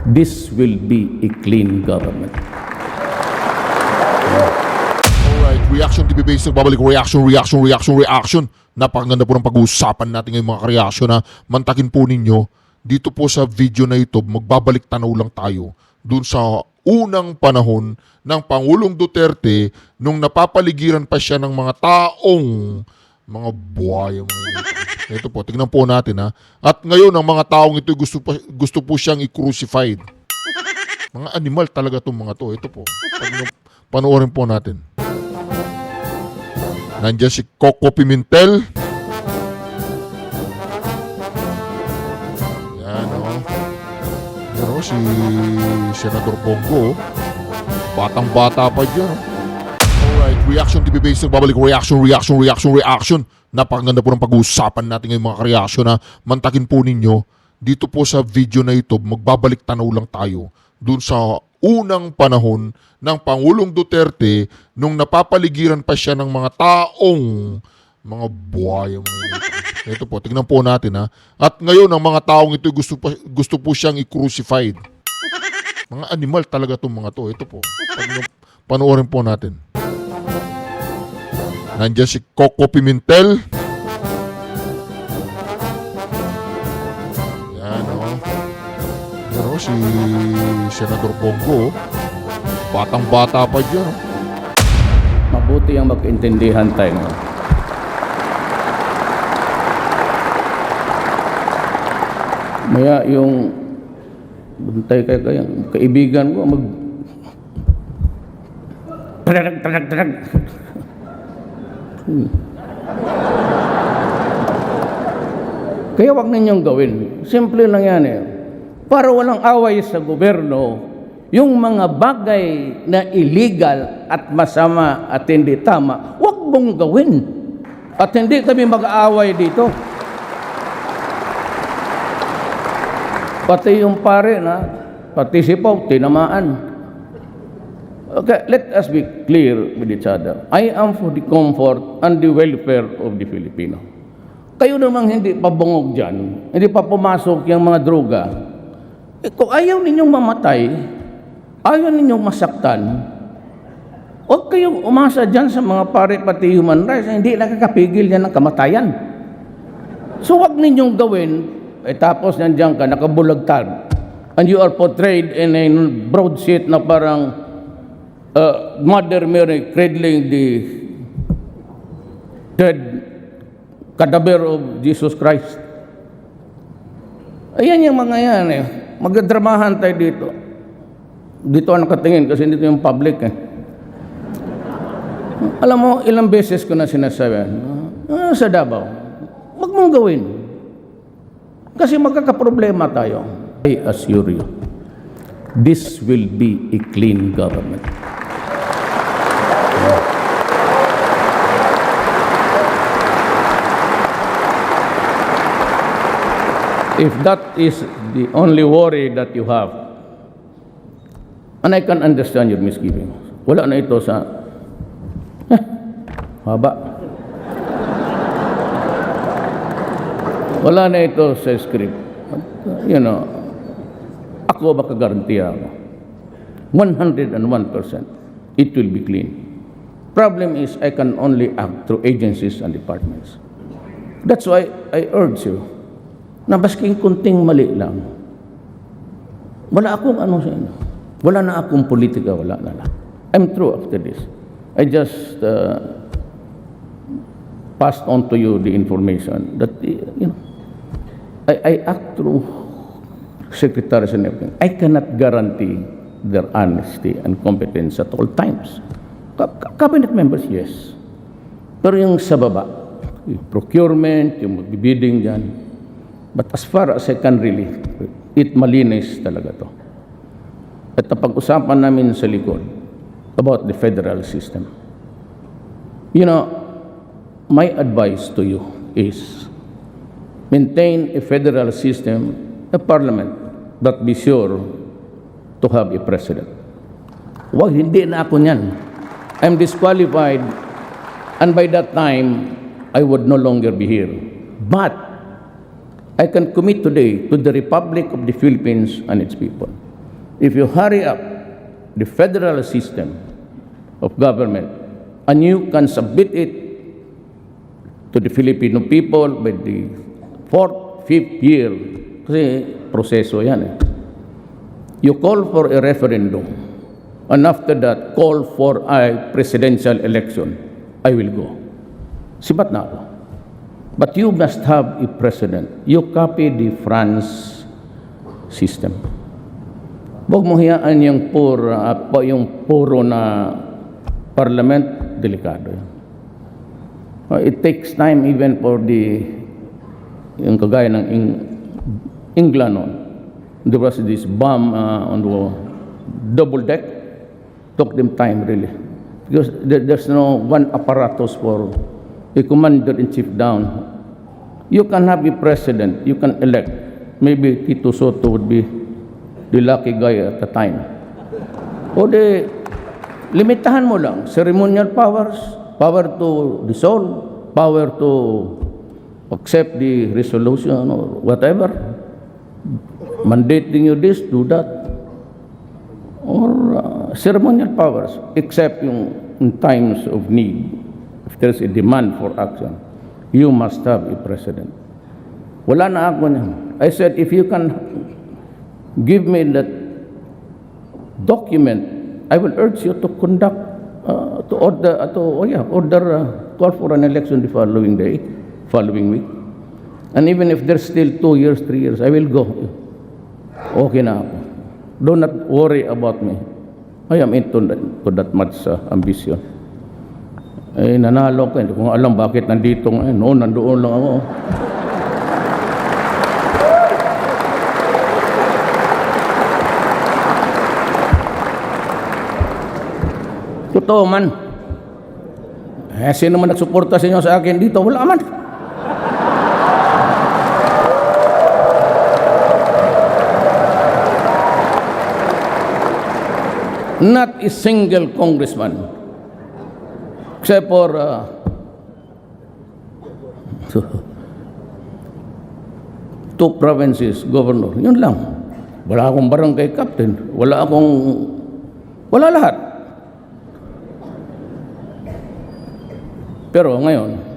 This will be a clean government. Alright, Reaction TV Base, nagbabalik. Reaction. Napakaganda po ng pag-uusapan natin ngayong mga ka-reaction na mantakin po ninyo. Dito po sa video na ito, magbabalik tanaw lang tayo dun sa unang panahon ng Pangulong Duterte nung napapaligiran pa siya ng mga taong mga buhaya. Ito po, tingnan po natin ha. At ngayon, ang mga taong ito gusto po siyang i-crucified. Mga animal talaga itong mga to. Ito po, panoorin po natin. Nandiyan si Coco Pimentel. Yan o. Yan o, si Senador Bongo. Batang-bata pa dyan. Alright, Reaction TV Base, nagbabalik. Reaction. Napakaganda po ng pag-uusapan natin ngayong mga ka-reaction na mantakin po ninyo. Dito po sa video na ito, magbabalik tanaw lang tayo dun sa unang panahon ng Pangulong Duterte nung napapaligiran pa siya ng mga taong mga buhaya. Ito po, tingnan po natin ha. At ngayon, ang mga taong ito gusto po siyang i-crucified. Mga animal talaga itong mga to. Ito po, panoorin po natin. Nandiyan si Coco Pimentel. Yan o. Yan o, si Senador Bongo. Batang-bata pa dyan. Mabuti ang magkaintindihan tayo. Maya yung buntay kaya kaibigan ko Tarag. Kaya wag ninyong gawin. Simple lang yan eh. Para walang away sa gobyerno, yung mga bagay na illegal at masama at hindi tama, wag mong gawin. At hindi kami mag-aaway dito. Pati yung pare na, pati si Pau, tinamaan. Okay, let us be clear with each other. I am for the comfort and the welfare of the Filipino. Kayo namang hindi pa bungog dyan, hindi pa pumasok yung mga droga. Kung ayaw ninyong mamatay, ayaw ninyong masaktan, huwag kayong umasa dyan sa mga pare pati human rights, hindi nakakapigil yan ng kamatayan. So huwag ninyong gawin, tapos nandiyan ka, nakabulagtad, and you are portrayed in a broadsheet na parang Mother Mary cradling the dead cadaver of Jesus Christ. Ayan yung mga yan eh. Magdramahan tayo dito. Dito ang nakatingin kasi dito yung public eh. Alam mo, ilang beses ko na sinasabi, sa Davao, wag mong gawin. Kasi magkakaproblema tayo. I assure you, this will be a clean government. If that is the only worry that you have, and I can understand your misgivings, wala na ito sa haba. Wala na ito sa script. You know, ako makagarantiya ako. 101%, it will be clean. Problem is, I can only act through agencies and departments. That's why I urge you, na basking kunting mali lang, wala akong ano sa inyo. Wala na akong politika, wala na lang. I'm through after this. I just passed on to you the information that, you know, I act through secretaries and everything. I cannot guarantee their honesty and competence at all times. Cabinet members, yes. Pero yung sa baba, yung procurement, yung magbibidding dyan, but as far as I can really, it malinis talaga to. At napag-usapan namin sa likod about the federal system. You know, my advice to you is maintain a federal system, a parliament, but be sure to have a president. Wag, hindi na ako niyan. I'm disqualified, and by that time, I would no longer be here. But I can commit today to the Republic of the Philippines and its people. if you hurry up the federal system of government and you can submit it to the Filipino people by the 4th, 5th year, kasi proseso yan eh. You call for a referendum, and after that, call for a presidential election, I will go. Sibat na ako. But you must have a president. You copy the France system. Huwag mo hiyaan yung puro na parliament, delikado yan. It takes time even for yung kagaya ng England noon. There was this bomb on the double deck. Took them time really. Because there's no one apparatus for a commander-in-chief down. You can have a president, you can elect. Maybe Tito Soto would be the lucky guy at the time. O limitahan mo lang. Ceremonial powers, power to dissolve, power to accept the resolution or whatever. Mandating you this, do that. Or ceremonial powers, except in times of need. If there's a demand for action, you must have a president. Wala na ako niyan. I said, if you can give me that document, I will urge you to conduct, call for an election the following week. And even if there's still 2 years, 3 years, I will go. Okay na ako. Do not worry about me. I am into that much ambition. Eh, nanalo ko. Hindi ko alam bakit nandito ngayon. No, nandoon lang ako. Totoo man. Eh, sino man nagsuporta sa inyo sa akin dito? Wala man. Not a single congressman, except for two provinces governor. Yun lang. Wala akong barangay captain. Wala lahat. Pero ngayon,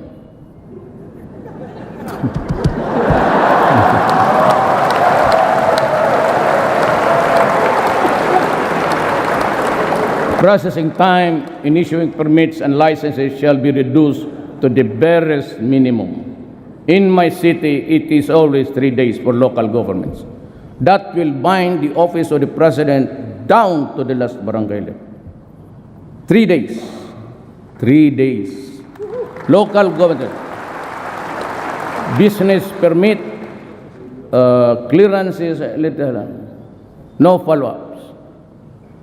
processing time in issuing permits and licenses shall be reduced to the barest minimum. In my city, it is always 3 days for local governments. That will bind the office of the president down to the last barangay level. 3 days. 3 days. Local government. Business permit, clearances, no follow-ups.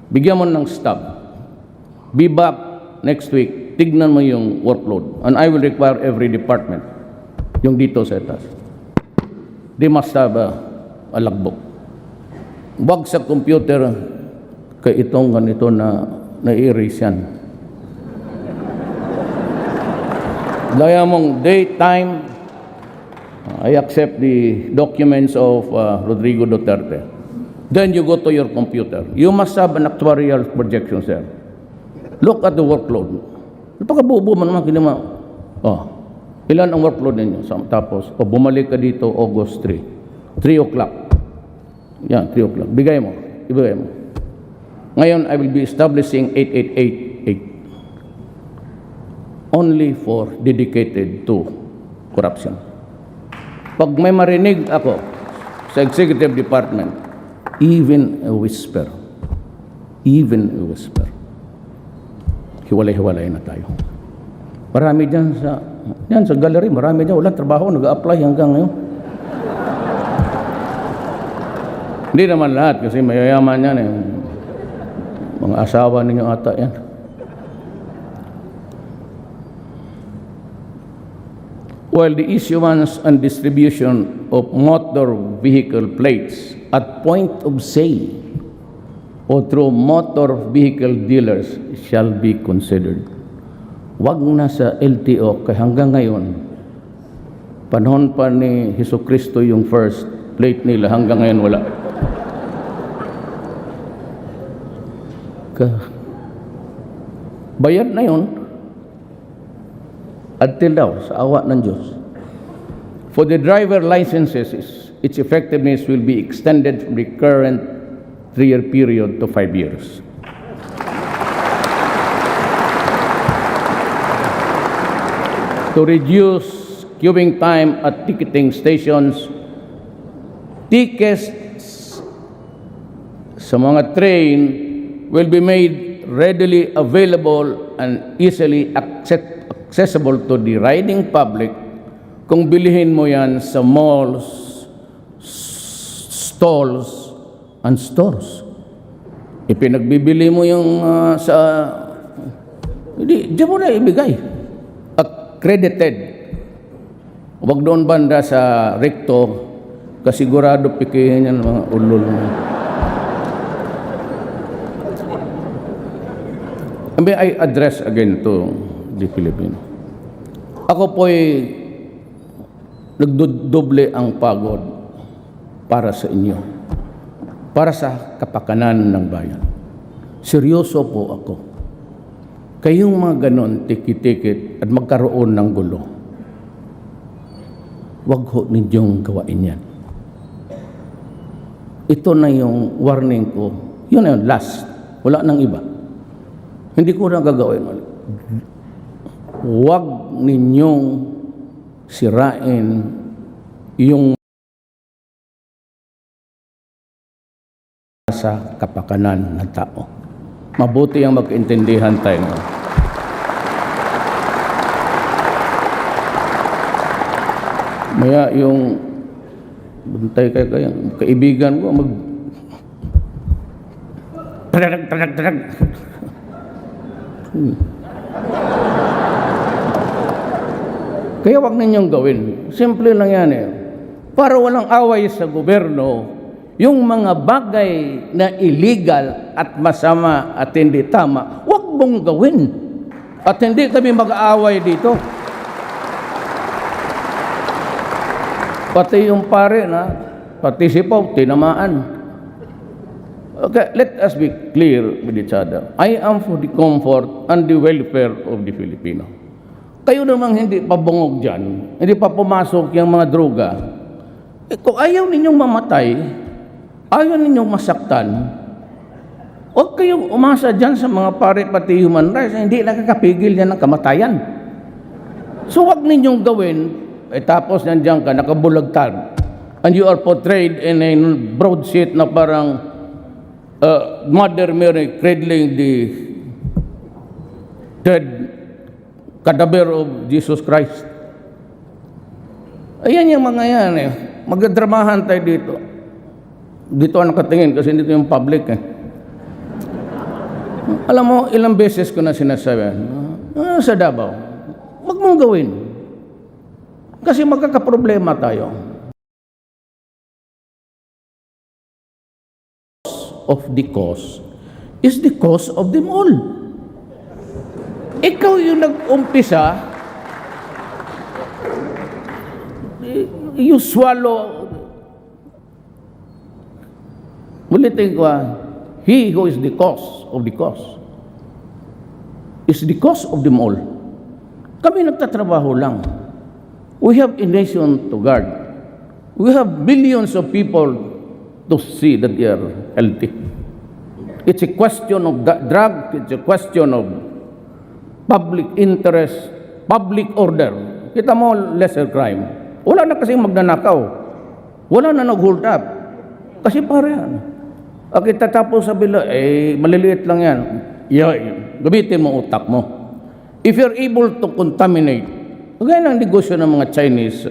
Bigyan mo ng stop. Be back next week. Tignan mo yung workload. And I will require every department. Yung dito sa taas. They must have a logbook. Wag sa computer kay itong ganito na erase yan. Gaya mong date, time, I accept the documents of Rodrigo Duterte. Then you go to your computer. You must have an actuarial projection, sir. Look at the workload. Napakabubo man naman kinima. Ilan ang workload ninyo? Tapos, bumalik ka dito August 3. 3 o'clock. Yan, 3 o'clock. Ibigay mo. Ngayon, I will be establishing 8888. Only for dedicated to corruption. Pag may marinig ako sa executive department, even a whisper, hiwalay-hiwalay na tayo. Marami dyan sa gallery, marami dyan, walang trabaho, nag-a-apply hanggang ngayon. Hindi naman lahat kasi mayayaman yan eh. Mga asawa ninyo ata yan. While the issuance and distribution of motor vehicle plates at point of sale o through motor vehicle dealers shall be considered. Wag na sa LTO kaya hanggang ngayon, panahon pa ni Jesucristo yung first plate nila, hanggang ngayon wala. bayad na yun until daw sa awa ng Diyos. For the driver licenses, its effectiveness will be extended from the current 3-year period to 5 years. To reduce queuing time at ticketing stations, tickets sa mga train will be made readily available and easily accessible to the riding public kung bilihin mo yan sa malls, stalls, and stores. Ipinagbibili mo yung diyan mo na ibigay. Accredited. Huwag doon banda sa recto, kasigurado pikihin yan mga ulol. May I address again to the Filipino. Ako po'y nagdodoble ang pagod para sa inyo, para sa kapakanan ng bayan. Seryoso po ako. Kayong mga ganon, tikit-tikit at magkaroon ng gulo, wag ho ninyong gawain yan. Ito na yung warning ko. Yun na yun, last. Wala nang iba. Hindi ko na gagawin. Wag ninyong sirain yung sa kapakanan ng tao. Mabuti ang magkaintindihan tayo. Maya yung bantay kayo, kaibigan ko tarag. Kaya wag ninyong gawin. Simple lang yan eh. Para walang away sa gobyerno, yung mga bagay na illegal at masama at hindi tama, wag mong gawin. At hindi kami mag-aaway dito. Pati yung pare na, pati si Pau, tinamaan. Okay, let us be clear with each other. I am for the comfort and the welfare of the Filipino. Kayo namang hindi pa bungog dyan, hindi pa pumasok yung mga droga. Kung ayaw ninyong mamatay, ayaw ninyong masaktan, huwag kayong umasa dyan sa mga pare pati human rights, hindi nakakapigil yan ng kamatayan. So huwag ninyong gawin, tapos nandiyan ka, nakabulagtad, and you are portrayed in a broadsheet na parang Mother Mary cradling the dead cadaver of Jesus Christ. Ayan yung mga yan eh. Magdramahan tayo dito. Dito ang nakatingin kasi dito yung public eh. Alam mo, ilang beses ko na sinasabi, sa Davao, wag mong gawin. Kasi magkakaproblema tayo. Of the cause is the cause of them all. Ikaw yung nag-umpisa, you swallow. Ulitin ko, he who is the cause of the cause is the cause of them all. Kami nagtatrabaho lang. We have a nation to guard. We have billions of people to see that they are healthy. It's a question of drug, it's a question of public interest, public order. Kita mo, lesser crime. Wala na kasing magnanakaw. Wala na nag-hold up. Kasi pare yan. Kita tapos sa bila, maliliit lang yan. Gamitin mo utak mo. If you're able to contaminate, kagaya ng negosyo ng mga Chinese,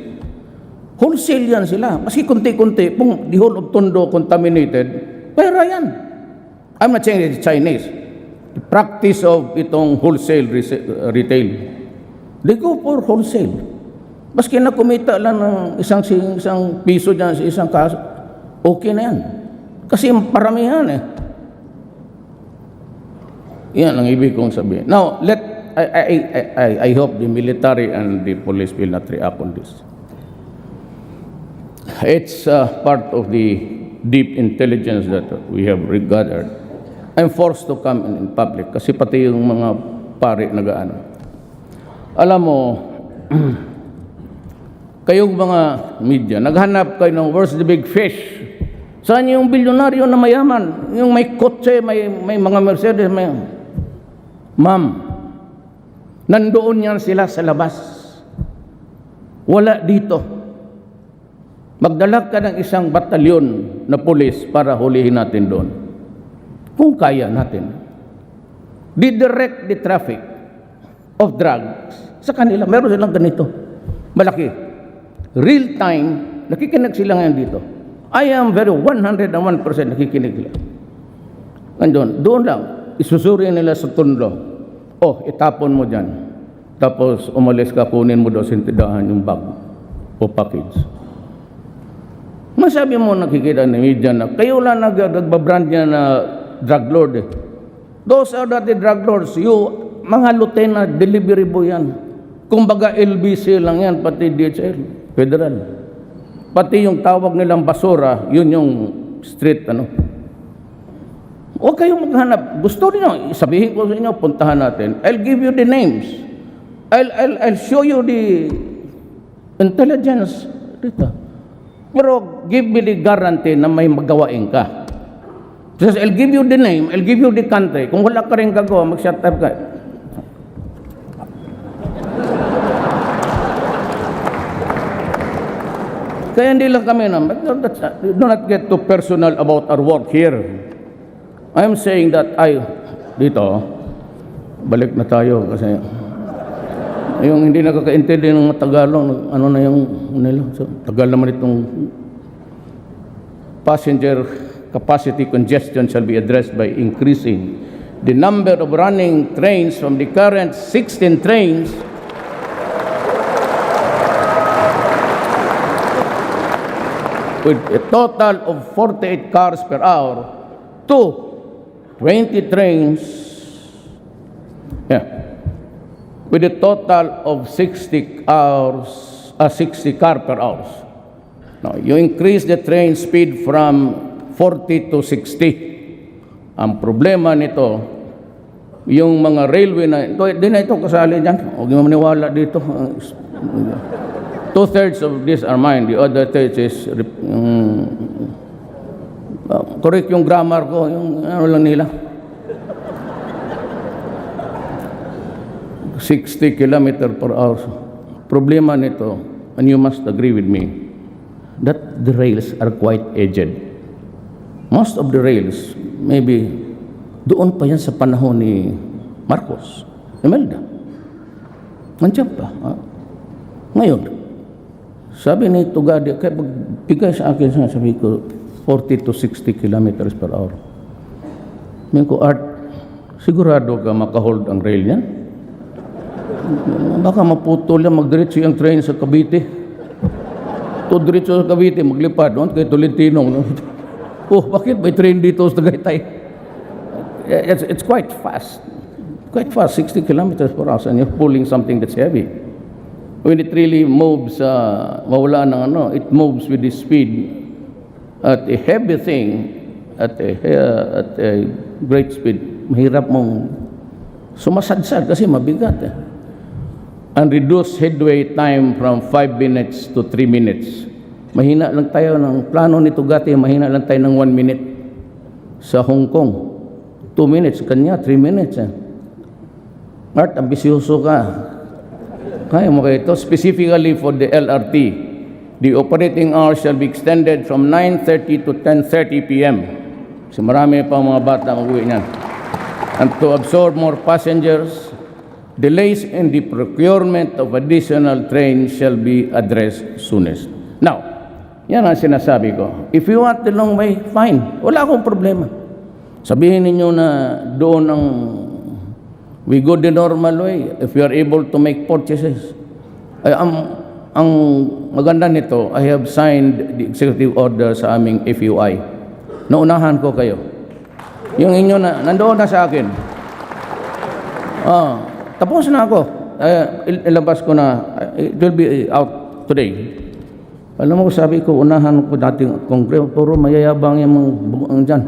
wholesale yan sila. Maski kunti-kunti, kung the whole of Tondo contaminated, pera yan. I'm not saying it's Chinese. The practice of itong wholesale retail. They go for wholesale. Maski na kumita lang ng isang piso dyan sa isang kaso, okay na yan. Kasi paramihan eh. Yan ang ibig kong sabihin. Now, I hope the military and the police will not react on this. It's part of the deep intelligence that we have gathered. I'm forced to come in public kasi pati yung mga pare nagaano. Alam mo, kayong mga media, naghanap kayo ng where's the big fish? Saan yung bilyonaryo na mayaman? Yung may kotse, may mga Mercedes, may... Ma'am, nandoon yan sila sa labas. Wala dito. Magdala ka ng isang batalyon na pulis para hulihin natin doon. Kung kaya natin. Didirect the traffic of drugs sa kanila. Meron silang ganito. Malaki. Real time, nakikinig sila ngayon dito. I am very 101% nakikinig sila. Nandun, doon lang, isusuri nila sa tunlo. Oh, itapon mo dyan. Tapos umalis ka, kunin mo daw sa tindahan yung bag o package. Masabi mo nakikita ng media na kayo lang nagbabrand niya na drug lord eh. Those are not the drug lords. You, mga lieutenant, delivery boy yan. Kumbaga LBC lang yan, pati DHL, federal. Pati yung tawag nilang basura, yun yung street, ano. Huwag kayong maghanap. Gusto niyo, sabihin ko sa inyo, puntahan natin. I'll give you the names. I'll show you the intelligence dito. Pero give me the guarantee na may magawain ka. Because I'll give you the name, I'll give you the country. Kung wala ka rin gagawa, mag-shut up ka. Kaya hindi lang kami na, do not get too personal about our work here. I'm saying that dito, balik na tayo kasi yung hindi nakakaintindi ng mga Tagalog, ano na yung nila. So, Tagal naman itong passenger capacity congestion shall be addressed by increasing the number of running trains from the current 16 trains with a total of 48 cars per hour to 20 trains with a total of 60 car per hour. Now, you increase the train speed from 40 to 60. Ang problema nito, yung mga railway na, di na ito kasali dyan. Huwag mo maniwala dito. 2/3 of this are mine. The other 1/3 is, correct yung grammar ko, yung ano lang nila. 60 km per hour. Problema nito, and you must agree with me, that the rails are quite aged. Most of the rails, maybe doon pa yan sa panahon ni Marcos, Imelda. Nandiyan pa. Ngayon, sabi ni Tugadi, kaya bigay sa akin, sabi ko, 40 to 60 kilometers per hour. Sabi ko, Art, sigurado ka makahold ang rail yan? Baka maputol yan, magdiretso yung train sa Cavite. To diretso sa Cavite, maglipad doon kay Tolentino. Oh, bakit may train dito sa Tagaytay? It's quite fast. Quite fast, 60 kilometers per hour, and you're pulling something that's heavy. When it really moves, mawala ng ano, it moves with the speed at a heavy thing, at a great speed. Mahirap mong sumasadsad kasi mabigat eh. And reduce headway time from 5 minutes to 3 minutes. Mahina lang tayo ng plano ni Tugati, mahina lang tayo ng 1 minute. Sa Hong Kong, 2 minutes, kanya 3 minutes eh. Art, ambisyoso ka. Kaya mo kayo ito. Specifically for the LRT, the operating hours shall be extended from 9:30 to 10:30 p.m. Kasi marami pa mga bata mag-uwi niyan. And to absorb more passengers, delays in the procurement of additional trains shall be addressed soonest. Now, yan ang sinasabi ko. If you want the long way, fine. Wala akong problema. Sabihin ninyo na doon ang we go the normal way if you are able to make purchases. Ang maganda nito, I have signed the executive order sa aming FUI. Naunahan ko kayo. Yung inyo na, nandoon na sa akin. Tapos na ako. Ilabas ko na. It will be out today. Alam mo, sabi ko, unahan ko dating kongreso, puro mayayabang yung mga dyan.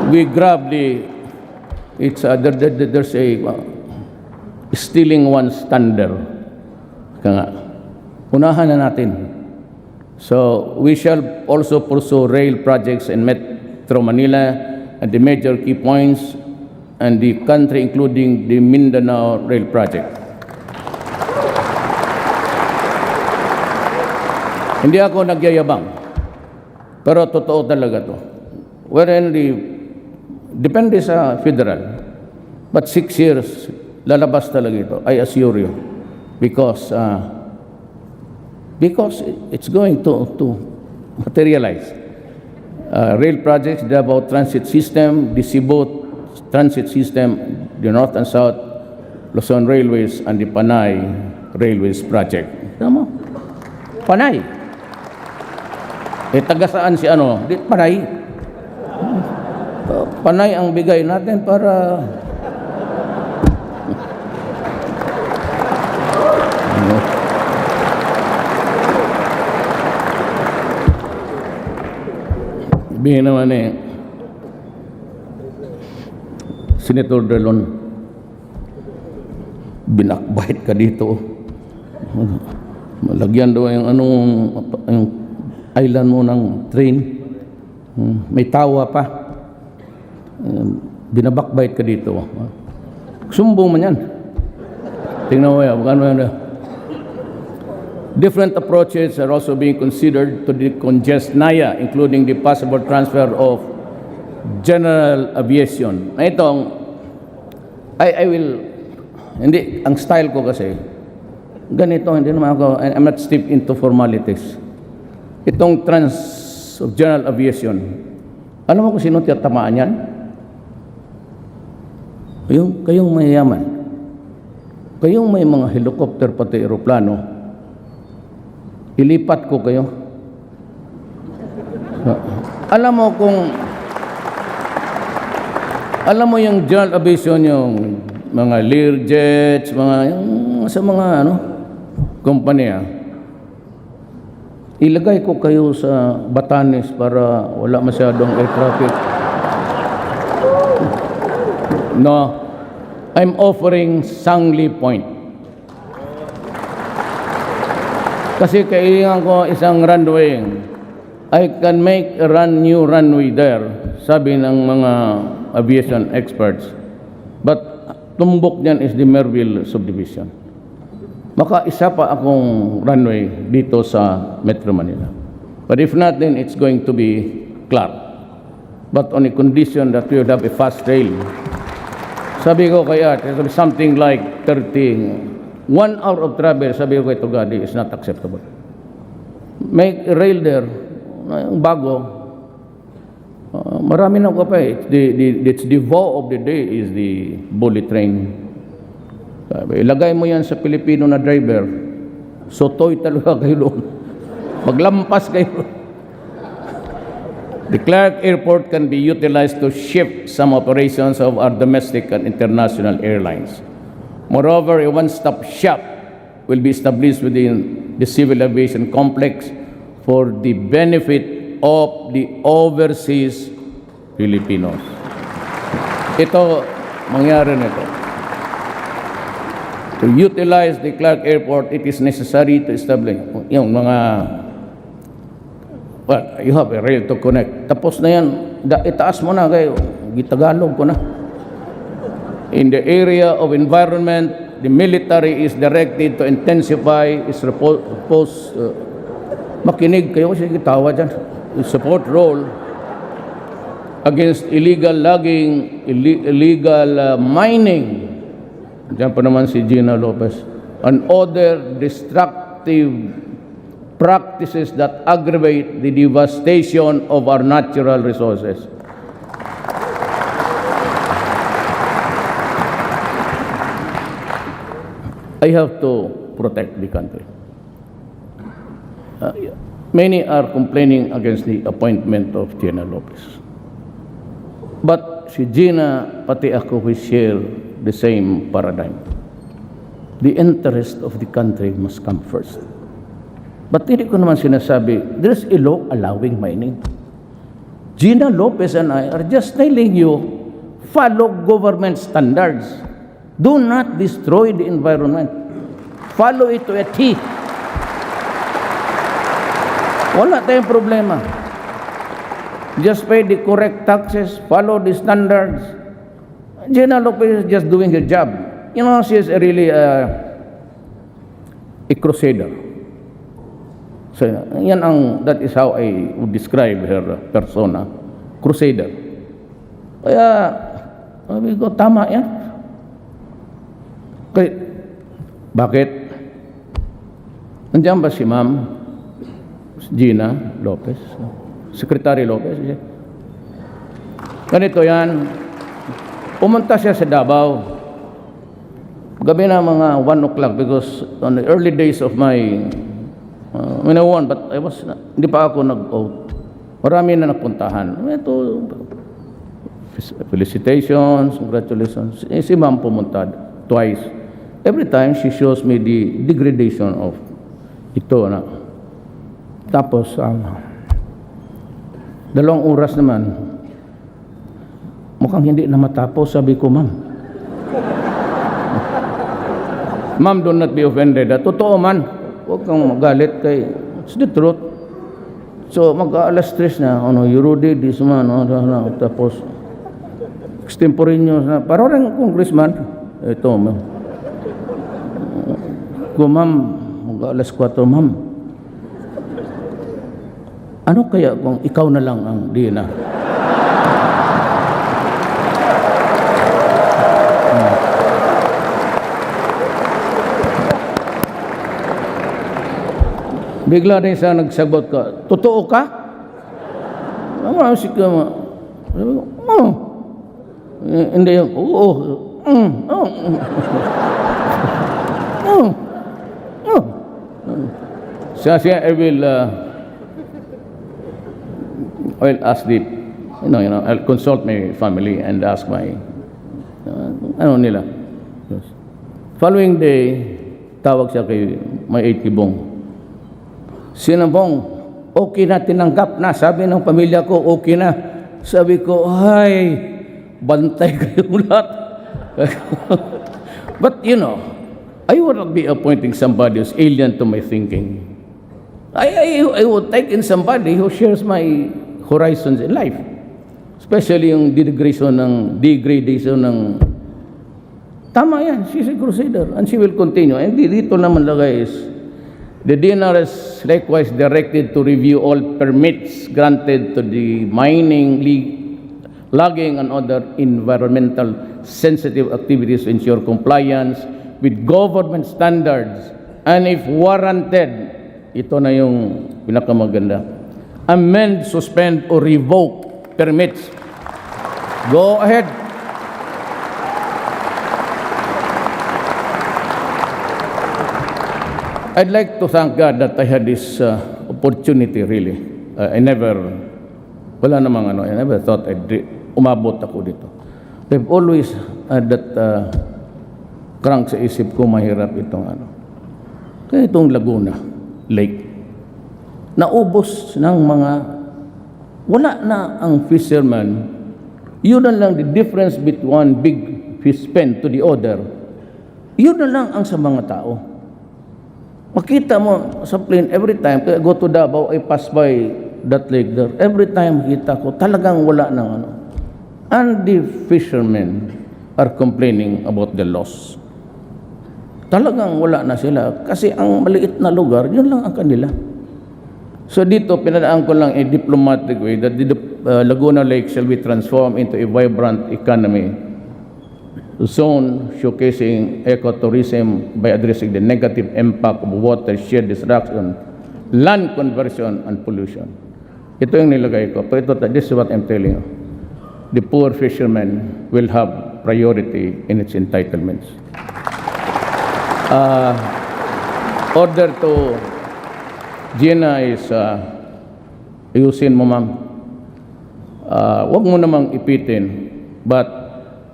we grab there's a stealing one's thunder. Kaya nga, unahan na natin. So, we shall also pursue rail projects in Metro Manila and the major key points and the country, including the Mindanao Rail Project. Hindi ako nagyayabang, pero totoo talaga to. Depende sa federal, but 6 years, lalabas talaga ito, I assure you, because it's going to materialize. Rail projects, the about transit system, the Cebu transit system, the North and South Luzon Railways, and the Panay Railways project. Tama? Panay. Taga saan si ano? Di Panay. Panay ang bigay natin para sabihin naman Senator Delon, binakbait ka dito. Malagyan daw yung island mo ng train. May tawa pa. Binabakbait ka dito. Sumbong man yan. Tingnan mo yan. Different approaches are also being considered to decongest NAIA, including the possible transfer of general aviation. Itong, I will, hindi, ang style ko kasi, ganito, hindi naman ako, I'm not steeped into formalities. Itong of general aviation, alam mo kung sino tiyatamaan yan? Kayong mayayaman. Kayong may mga helicopter pati aeroplano, ilipat ko kayo. Alam mo yung general aviation, yung mga Learjets, sa mga kumpanya, ilagay ko kayo sa Batanes para wala masyadong air traffic. No, I'm offering Sangli Point. Kasi kailangan ko isang runway. I can make a new runway there, sabi ng mga aviation experts. But tumbok niyan is the Merville subdivision. Maka isa pa akong runway dito sa Metro Manila. But if not, then it's going to be Clark. But on a condition that we would have a fast rail. Sabi ko kaya, something like 1 hour of travel, sabi ko kay Tugadi, is not acceptable. Make a rail there, bago. Marami na ko pa eh. It's the vow of the day is the bullet train. Sabi, ilagay mo yan sa Filipino na driver, sotoy talaga kayo doon. Maglampas kayo. The Clark Airport can be utilized to shift some operations of our domestic and international airlines. Moreover, a one-stop shop will be established within the civil aviation complex for the benefit of the overseas Filipinos. Ito, mangyari nito. To utilize the Clark Airport, it is necessary to establish yung mga, well, you have a rail to connect. Tapos na yan, itaas mo na kayo, gitagalog ko na. In the area of environment, the military is directed to intensify its makinig kayo kasi gitawa dyan, support role against illegal logging, illegal mining. Diyan pa naman si Gina Lopez. And other destructive practices that aggravate the devastation of our natural resources. I have to protect the country. Many are complaining against the appointment of Gina Lopez. But si Gina, pati ako, we share the same paradigm. The interest of the country must come first. But hindi ko naman sinasabi, there's a law allowing mining. Gina Lopez and I are just telling you, follow government standards. Do not destroy the environment. Follow it to a T. Wala tayong problema. Just pay the correct taxes, follow the standards. Gina Lopez is just doing her job. You know, she is really a crusader. So, that is how I would describe her persona. Crusader. Kaya, sabi ko, tama yan. Kaya, bakit? Nandiyan ba si Ma'am Gina Lopez? Secretary Lopez? Ganito yan. Pumunta siya sa Davao. Gabi na mga 1 o'clock because on the early days of my when I won, but I was hindi pa ako nag-vote. Marami na napuntahan. Ito, felicitations, congratulations. Si Ma'am pumunta twice. Every time she shows me the degradation of ito na. Tapos 2 oras naman, mukhang hindi na matapos. Sabi ko, Ma'am, Ma'am, do not be offended. Totoo man, huwag kang magalit kay it's the truth. So mag-alas 3 na, you Rudy, this man, tapos extemporaneous na, parang congressman. Ito, Ma'am. Ko, Ma'am, mag-alas 4, Ma'am. Ano kaya kung ikaw na lang ang Dina? Bigla rin siya nagsagot ka, totoo ka? Sabi ko, hindi yung, siya, I will ask I'll consult my family and ask my, nila. Yes. Following day, tawag siya kay may 8 Bong. Sinabong, okay na, tinanggap na. Sabi ng pamilya ko, okay na. Sabi ko, ay, bantay kayong lahat. But I would not be appointing somebody who's alien to my thinking. I would take in somebody who shares my horizons in life. Especially yung degradation ng tama yan, she's a crusader and she will continue. And dito naman lagay is the DNR is likewise directed to review all permits granted to the mining, logging, and other environmental sensitive activities to ensure compliance with government standards. And if warranted, ito na yung pinakamaganda, amend, suspend, or revoke permits. Go ahead. I'd like to thank God that I had this opportunity really. I never thought umabot ako dito. I've always had that crank sa isip ko, mahirap itong Kaya itong Laguna Lake, naubos ng mga, wala na ang fisherman. Yun na lang the difference between one big fish pen to the other. Yun na lang ang sa mga tao. Makita mo sa plane every time, kaya go to Davao, I pass by that lake there. Every time makita ko, talagang wala ng And the fishermen are complaining about the loss. Talagang wala na sila. Kasi ang maliit na lugar, yun lang ang kanila. So dito, pinadaan ko lang a diplomatic way that the Laguna Lake shall be transformed into a vibrant economy zone showcasing ecotourism by addressing the negative impact of watershed destruction, land conversion, and pollution. Ito yung nilagay ko. Pero this is what I'm telling you. The poor fishermen will have priority in its entitlements. Order to Gina is ayusin mo, Ma'am. Huwag mo namang ipitin, but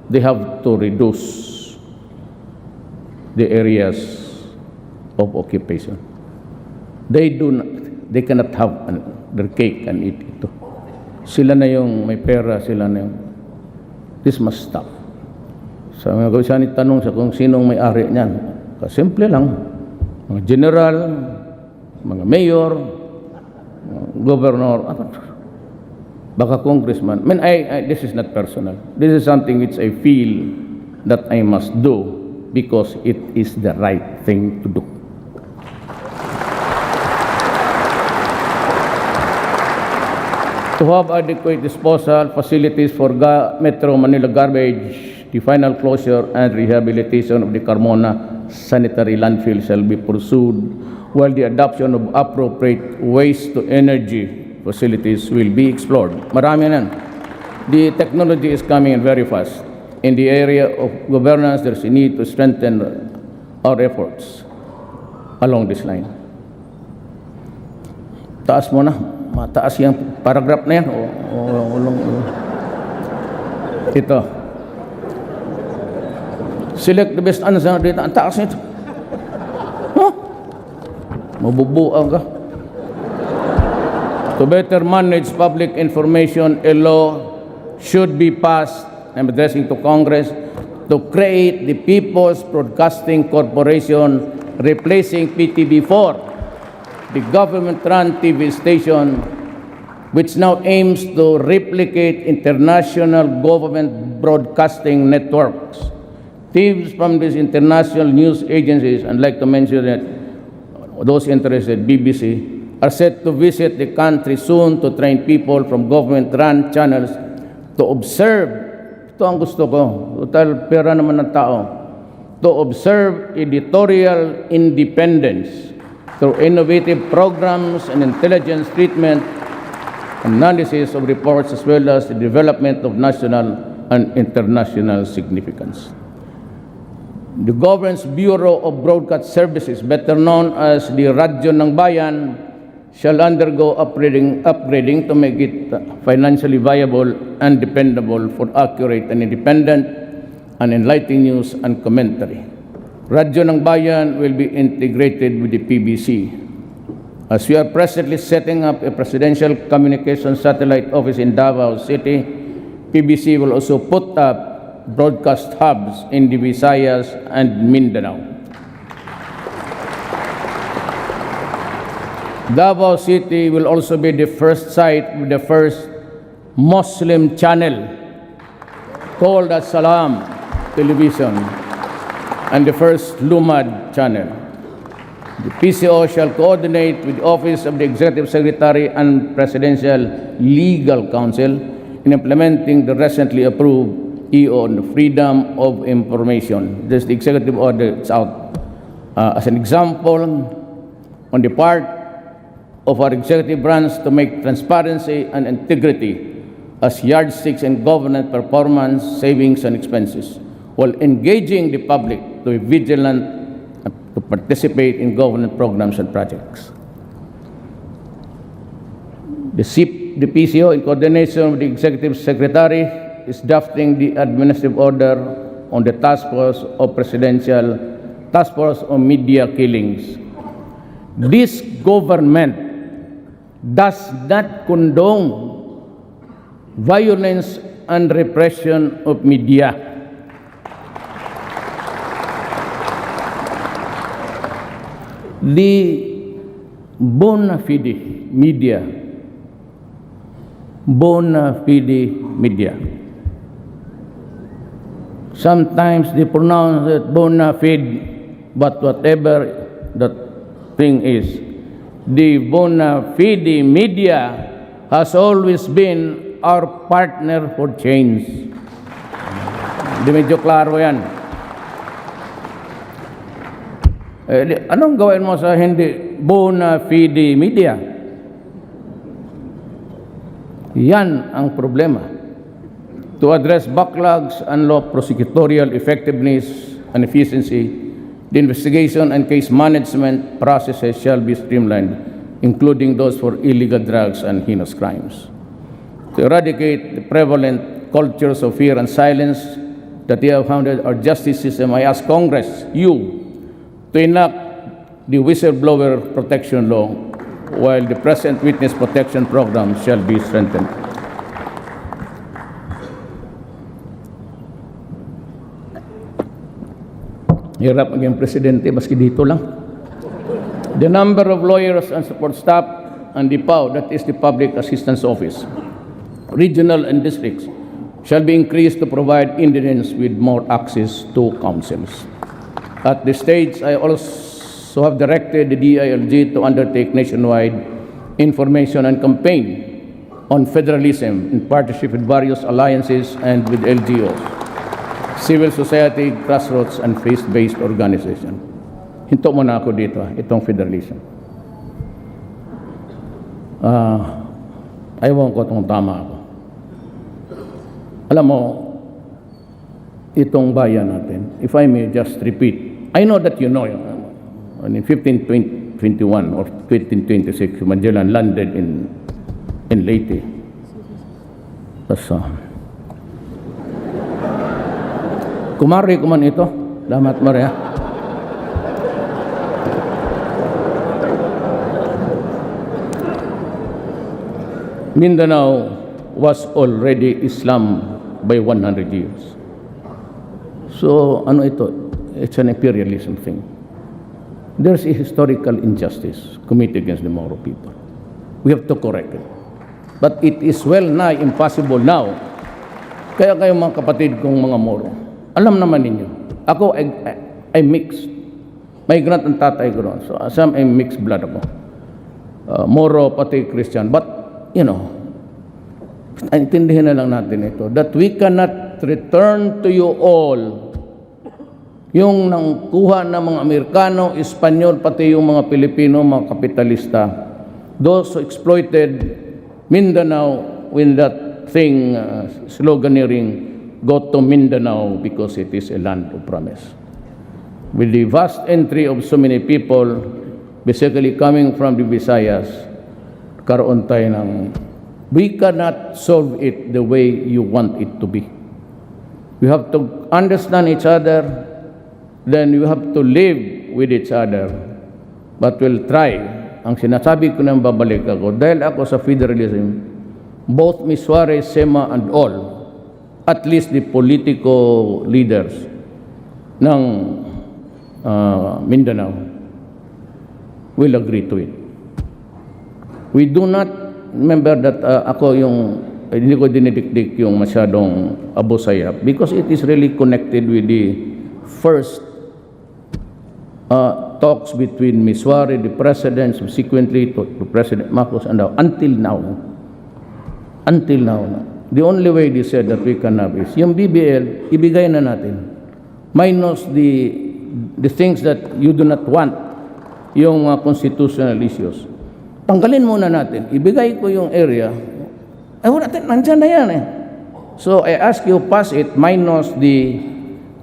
they have to reduce the areas of occupation. They cannot have their cake and eat ito. Sila na yung may pera, sila na yung... This must stop. Sa mga gawin tanong sa kung sinong may-ari niyan. Simple lang. Mga general, mga mayor, mga governor, baka congressman. This is not personal. This is something which I feel that I must do because it is the right thing to do. To have adequate disposal facilities for Metro Manila garbage, the final closure and rehabilitation of the Carmona sanitary landfill shall be pursued, while the adoption of appropriate waste-to-energy facilities will be explored. Marami yan. The technology is coming in very fast. In the area of governance, there's a need to strengthen our efforts along this line. Taas mo na. Mataas yung paragraph na yan. Ito. Select the best answer dito. Ang taas nito. Huh? Mabubuang ka. To better manage public information, a law should be passed, I'm addressing to Congress, to create the People's Broadcasting Corporation, replacing PTV4, the government-run TV station, which now aims to replicate international government broadcasting networks. Teams from these international news agencies, I'd like to mention that those interested, BBC, are set to visit the country soon to train people from government-run channels to observe, ito ang gusto ko, total pera naman ng tao, to observe editorial independence through innovative programs and intelligence treatment, analysis of reports, as well as the development of national and international significance. The Government's Bureau of Broadcast Services, better known as the Radyo ng Bayan, shall undergo upgrading to make it financially viable and dependable for accurate and independent and enlightening news and commentary. Radyo ng Bayan will be integrated with the PBC. As we are presently setting up a presidential communication satellite office in Davao City, PBC will also put up broadcast hubs in the Visayas and Mindanao. Davao City will also be the first site with the first Muslim channel called As-Salam Television and the first Lumad channel. The PCO shall coordinate with the Office of the Executive Secretary and Presidential Legal Counsel in implementing the recently approved EO on the freedom of information. This is the executive order. It's out. As an example, on the part of our executive branch to make transparency and integrity as yardsticks in government performance, savings, and expenses, while engaging the public to be vigilant and to participate in government programs and projects. The PCO, in coordination with the Executive Secretary, is drafting the administrative order on the Task Force on Media Killings. This government does not condone violence and repression of media. The bona fide media, sometimes they pronounce it bona fide, but whatever that thing is, the bona fide media has always been our partner for change. Di medyo klaro yan. Anong gawin mo sa hindi bona fide media? Yan ang problema. To address backlogs and law prosecutorial effectiveness and efficiency, the investigation and case management processes shall be streamlined, including those for illegal drugs and heinous crimes. To eradicate the prevalent cultures of fear and silence that they have hounded our justice system, I ask Congress, you, to enact the whistleblower protection law, while the present witness protection program shall be strengthened. Hirap maging presidente, maski dito lang. The number of lawyers and support staff and the PAO, that is the Public Assistance Office, regional and districts, shall be increased to provide Indians with more access to counsels. At this stage, I also have directed the DILG to undertake nationwide information and campaign on federalism in partnership with various alliances and with LGOs, civil society, grassroots, and faith-based organization. Hinto muna ako dito, itong federalism. Ayaw ko itong tama ako. Alam mo, itong bayan natin, if I may just repeat, I know that you know, in 1521 or 1526, Magellan landed in Leyte. Tapos, kumari ko man ito. Salamat, Maria. Mindanao was already Islam by 100 years. So, ano ito? It's an imperialism thing. There's a historical injustice committed against the Moro people. We have to correct it. But it is well nigh impossible now. Kaya kayo mga kapatid kong mga Moro, alam naman ninyo, ako ay mixed. Migrant ang tatay ko ron. So, some ay mixed blood ako. Moro, pati Christian. But, you know, intindihin na lang natin ito, that we cannot return to you all yung nangkuha ng mga Amerikano, Espanyol, pati yung mga Pilipino, mga kapitalista, those who exploited Mindanao with that thing, sloganeering, go to Mindanao because it is a land of promise. With the vast entry of so many people, basically coming from the Visayas, karoon tayo ng, we cannot solve it the way you want it to be. We have to understand each other, then you have to live with each other. But we'll try. Ang sinasabi ko nang babalik ako, dahil ako sa federalism, both Ms. Suarez, Sema, and all, at least the political leaders ng Mindanao will agree to it. We do not, remember that ako yung, hindi ko dinidikdik yung masyadong Abu Sayyaf because it is really connected with the first talks between Ms. Suarez, the president, subsequently to President Marcos, and now, until now. The only way they said that we can have is, yung BBL, ibigay na natin. Minus the things that you do not want, yung constitutional issues. Tanggalin muna natin. Ibigay ko yung area. Wala natin, nandyan na yan eh. So I ask you, pass it minus the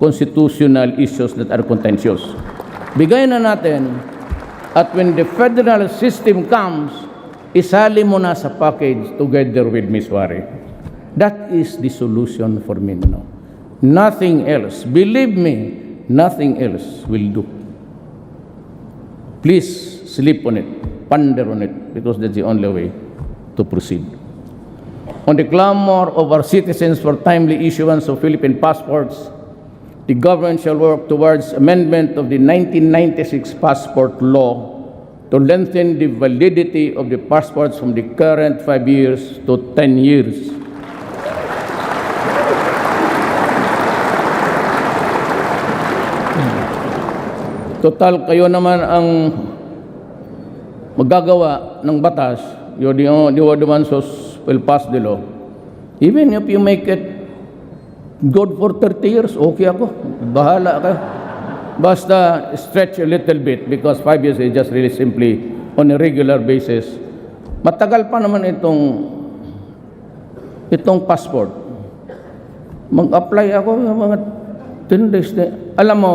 constitutional issues that are contentious. Bigay na natin at when the federal system comes, isali mo na sa package together with Ms. Suarez. That is the solution for Mindanao. Nothing else. Believe me, nothing else will do. Please sleep on it, ponder on it, because that's the only way to proceed. On the clamor of our citizens for timely issuance of Philippine passports, the government shall work towards amendment of the 1996 passport law to lengthen the validity of the passports from the current 5 years to 10 years. Total, kayo naman ang magagawa ng batas. You're the ones who will pass the law. Even if you make it good for 30 years, okay ako. Bahala ka. Basta stretch a little bit because 5 years is just really simply on a regular basis. Matagal pa naman itong passport. Mag-apply ako mga 10 days. Alam mo,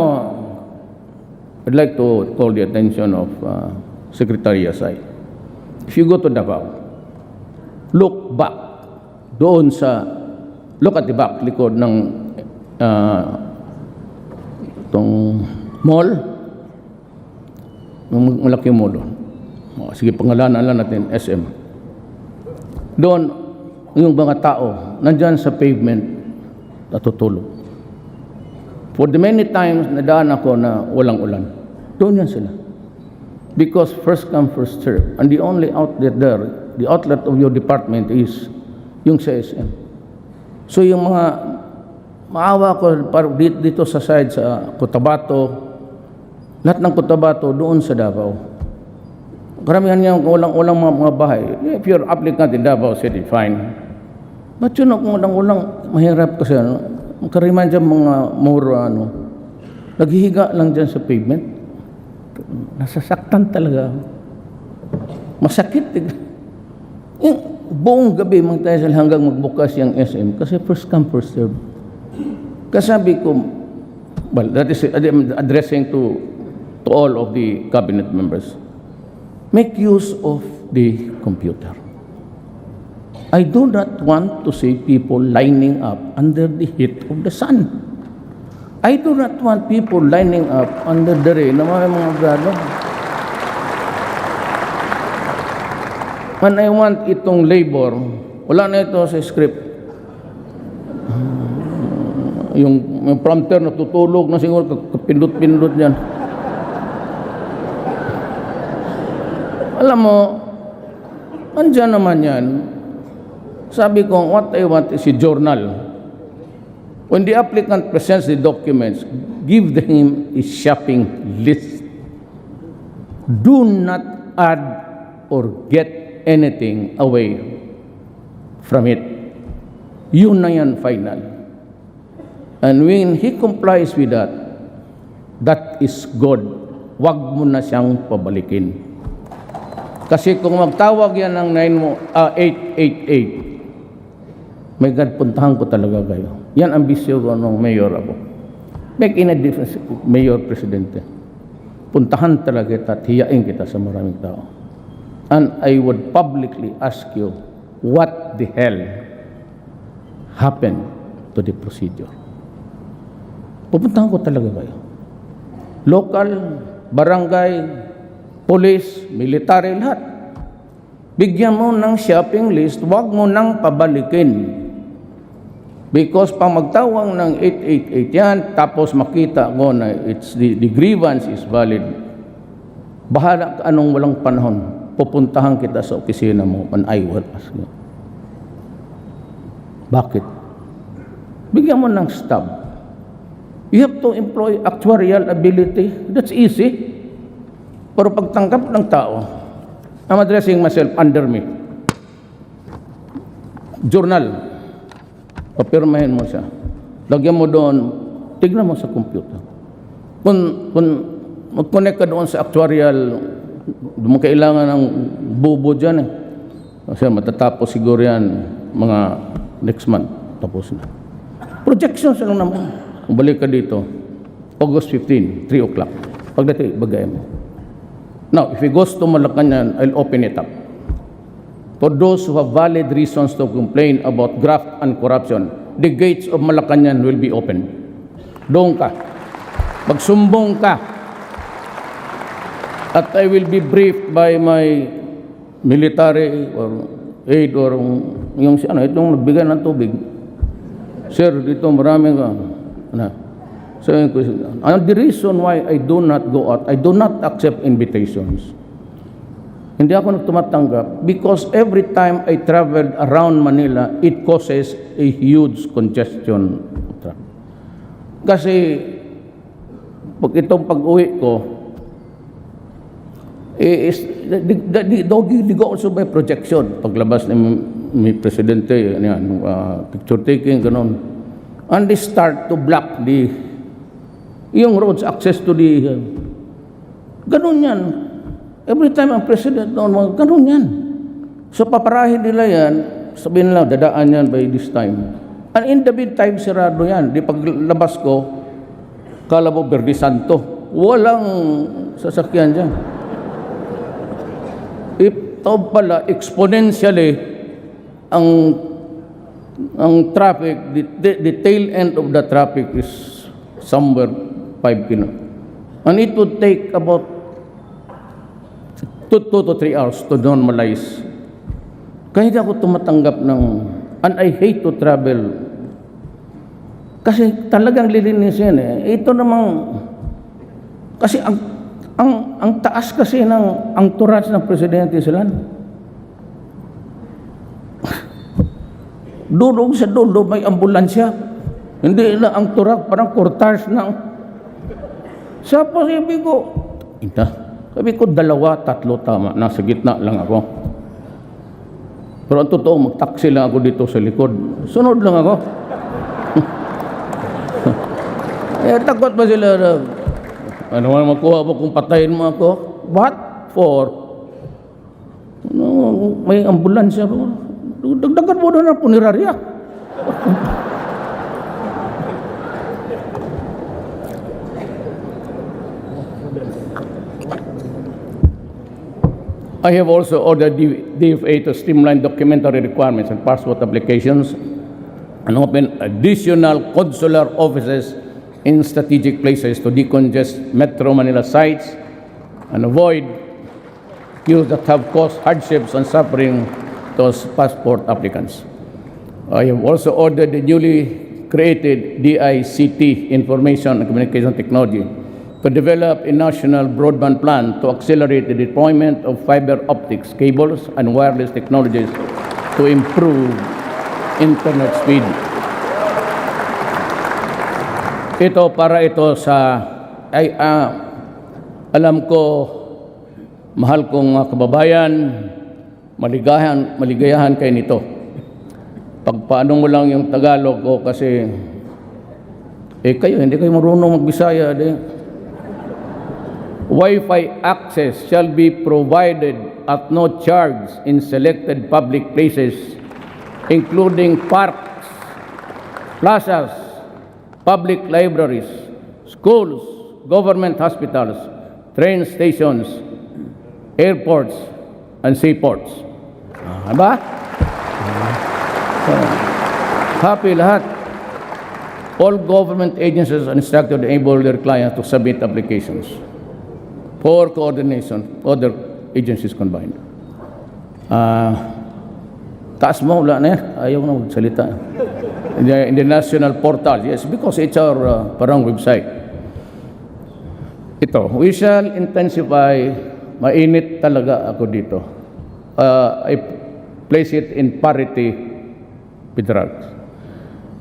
I'd like to call the attention of Secretary Yasay. If you go to Davao, look back doon look at the back, likod ng itong mall, yung malaking mall doon. Sige, pangalanan lang natin, SM. Doon, yung mga tao, nandyan sa pavement, natutulog. For the many times na daan ako na walang ulan, doon yan sila. Because first come, first serve. And the only outlet there, the outlet of your department is yung sa SM. So yung mga maawa ko dito sa side sa Cotabato, lahat ng Cotabato doon sa Davao. Karamihan niya walang mga bahay. If you're applicant in Davao City, fine. But yun, kung walang mahirap kasi, karamihan dyan mga mura, naghihiga lang dyan sa pavement. Nasasaktan talaga. Masakit. Yung buong gabi, magtayasal hanggang magbukas yung SM kasi first come, first serve. Kasabi ko, well, that is addressing to all of the cabinet members. Make use of the computer. I do not want to see people lining up under the heat of the sun. I do not want people lining up under the rain na mga gano. And I want itong labor, wala na ito sa script. Yung prompter natutulog na siguro, kapindot-pindot yan. Alam mo, andyan naman yan. Sabi ko, what I want is a journal. When the applicant presents the documents, give him a shopping list. Do not add or get anything away from it. Yun na yan, final. And when he complies with that, that is good. Wag mo na siyang pabalikin. Kasi kung magtawag yan ng 888, may God, puntahan ko talaga kayo. Yan ang bisyo ko nung mayor ako. Make in a difference, mayor, presidente. Puntahan talaga kita at hiyain kita sa maraming tao. And I would publicly ask you, what the hell happened to the procedure? Pupuntahan ko talaga kayo. Local, barangay, police, military, lahat. Bigyan mo ng shopping list, wag mo nang pabalikin. Because pang magtawang ng 888 yan, tapos makita ko na the grievance is valid, bahala ka anong walang panahon, pupuntahan kita sa opisina mo and I will ask you. Bakit? Bigyan mo ng stub. You have to employ actuarial ability. That's easy. Pero pagtanggap ng tao, I'm addressing myself under me. Journal. Papirmahin mo siya. Lagyan mo doon, tignan mo sa computer. Kung mag-connect ka doon sa actuarial, mo kailangan ng bubo dyan eh. Kasi matatapos siguro yan mga next month. Tapos na. Projections lang naman. Kung balik ka dito, August 15, 3 o'clock. Pagdating, bagay mo. Now, if it goes to Malacanang, I'll open it up. For those who have valid reasons to complain about graft and corruption, the gates of Malacanang will be open. Doon ka. Magsumbong ka. At I will be briefed by my military or aid or yung itong nagbigay ng tubig. Sir, dito maraming so, and the reason why I do not go out, I do not accept invitations. Hindi ako nagtumatanggap because every time I traveled around Manila, it causes a huge congestion. Kasi pag itong pag-uwi ko, they go also by projection. Paglabas ni Presidente, picture taking, gano'n. And they start to block yung roads access to the gano'n yan. Every time ang president noon, gano'n yan. So paparahin nila yan, sabihin nila, dadaan yan by this time. And in the meantime, sirado yan. Di paglabas ko, kala mo Verde Santo. Walang sasakyan dyan. Ito pala, exponentially, ang traffic, the tail end of the traffic is somewhere 5 km. And it would take about 2 to 3 hours to normalize. Kaya hindi ako tumatanggap ng, and I hate to travel Kasi talagang lilinisin eh. Ito namang, kasi ang taas kasi ng entourage ng presidente sila. Dulog sa dulo may ambulansya. Hindi na ang turak, parang cortege na. Sabi ko, 2, 3 tama. Nasa gitna lang ako. Pero ang totoo, mag-taxi lang ako dito sa likod. Sunod lang ako. Takot ba sila na, ano man makuha mo kung patayin mo ako? What for? May ambulansya. Dagdagan mo na punerarya. I have also ordered DFA to streamline documentary requirements and passport applications and open additional consular offices in strategic places to decongest Metro Manila sites and avoid queues that have caused hardships and suffering to passport applicants. I have also ordered the newly created DICT, Information and Communication Technology, to develop a national broadband plan to accelerate the deployment of fiber optics cables and wireless technologies to improve internet speed. Ito para ito sa alam ko, mahal kong kababayan, maligayahan kayo nito. Pagpaano mo lang yung Tagalog ko kasi kayo hindi kayo marunong magbisaya Wi-Fi access shall be provided at no charge in selected public places, including parks, plazas, public libraries, schools, government hospitals, train stations, airports, and seaports. Diba? Happy lahat. All government agencies are instructed to enable their clients to submit applications for coordination, other agencies combined. Taas mo, wala na yan. Ayaw na magsalita. In the national portal, yes, because it's our parang website. Ito, we shall intensify, mainit talaga ako dito. I place it in parity with drugs.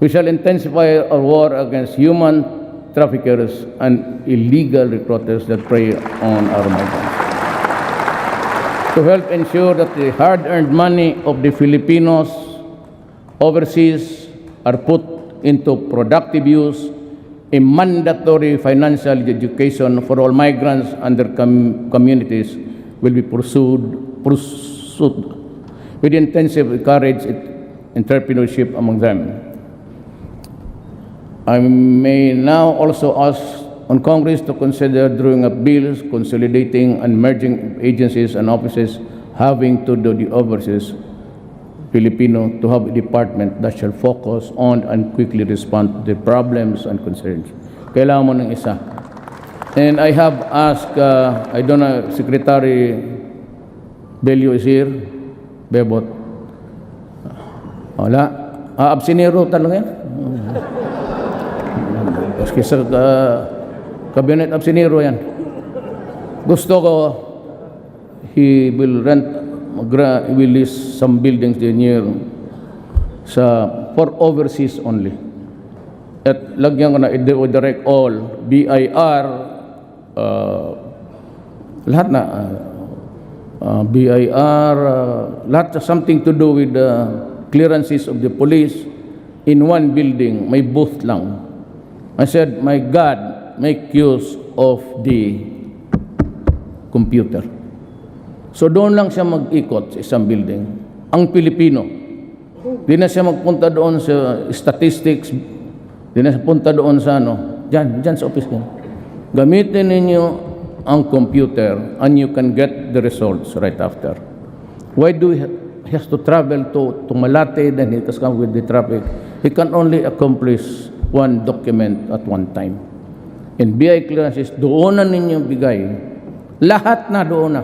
We shall intensify our war against human traffickers and illegal recruiters that prey on our migrants. To help ensure that the hard-earned money of the Filipinos overseas are put into productive use, a mandatory financial education for all migrants and their communities will be pursued with intensive courage entrepreneurship among them. I may now also ask on Congress to consider drawing up bills consolidating and merging agencies and offices having to do the overseas Filipino to have a department that shall focus on and quickly respond to the problems and concerns. Kailangan mo ng isa. And I have asked, I don't know, Secretary Bello is here, Bebot. Wala. Absinero talaga yan. Kasi sa cabinet absinero yan. Gusto ko, he will will list some buildings near for overseas only. At lagyan ko na i-direct all BIR lahat na BIR lahat something to do with the clearances of the police in one building, may booth lang. I said, my God, make use of the computer. So doon lang siya mag-ikot sa isang building. Ang Pilipino, di na siya magpunta doon sa statistics, di na siya punta doon sa dyan sa office niya. Gamitin ninyo ang computer and you can get the results right after. Why do he has to travel to Malate, then he has come with the traffic? He can only accomplish one document at one time. In BI clearances, doon na ninyo bigay. Lahat na doon na.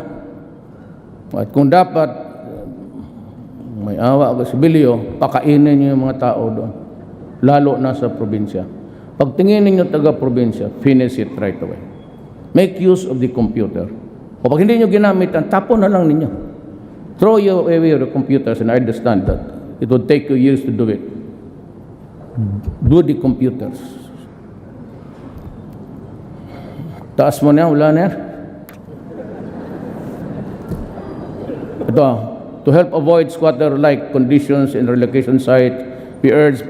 At kung dapat may awa o sibilyo, pakainin niyo yung mga tao doon. lalo na sa probinsya. Pag tingin ninyo taga-probinsya, finish it right away. Make use of the computer. O pag hindi nyo ginamit, tapon na lang ninyo. Throw away your computers, and I understand that. It would take you years to do it. Do the computers. Taas mo na, wala na yan. Ito, to help avoid squatter-like conditions in relocation site, we urge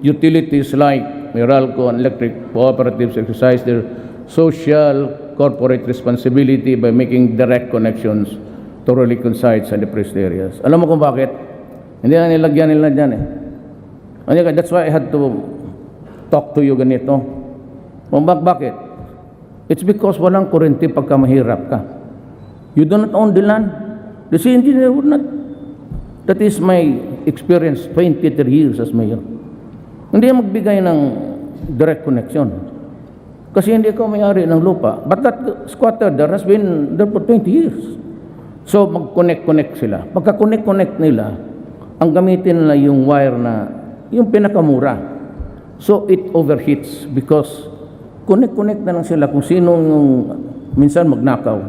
utilities like Meralco and electric cooperatives exercise their social corporate responsibility by making direct connections to relocation sites and depressed areas. Alam mo kung bakit? Hindi na nilagyan nila dyan eh. That's why I had to talk to you ganito. Bakit? It's because walang kurente pagka mahirap ka. You do not own the land. The city engineer would not. That is my experience, 23 years as mayor. Hindi magbigay ng direct connection. Kasi hindi ko may-ari ng lupa. But that squatter there has been there for 20 years. So mag-connect sila. Pagka-connect nila, ang gamitin nila yung wire na, yung pinakamura. So it overheats because connect na lang sila kung sino yung minsan magnakaw.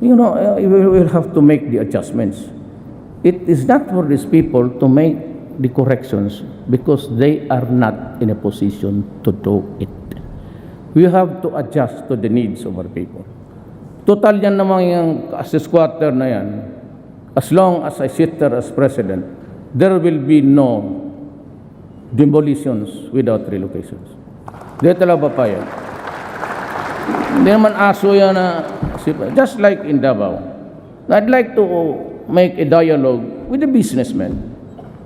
You know, we will have to make the adjustments. It is not for these people to make the corrections because they are not in a position to do it. We have to adjust to the needs of our people. Total yan naman yung as a squatter na yan. As long as I sit there as president, there will be no demolitions without relocations. Di talaga ba pa yan? Hindi naman aso yan na, just like in Davao. I'd like to make a dialogue with the businessmen.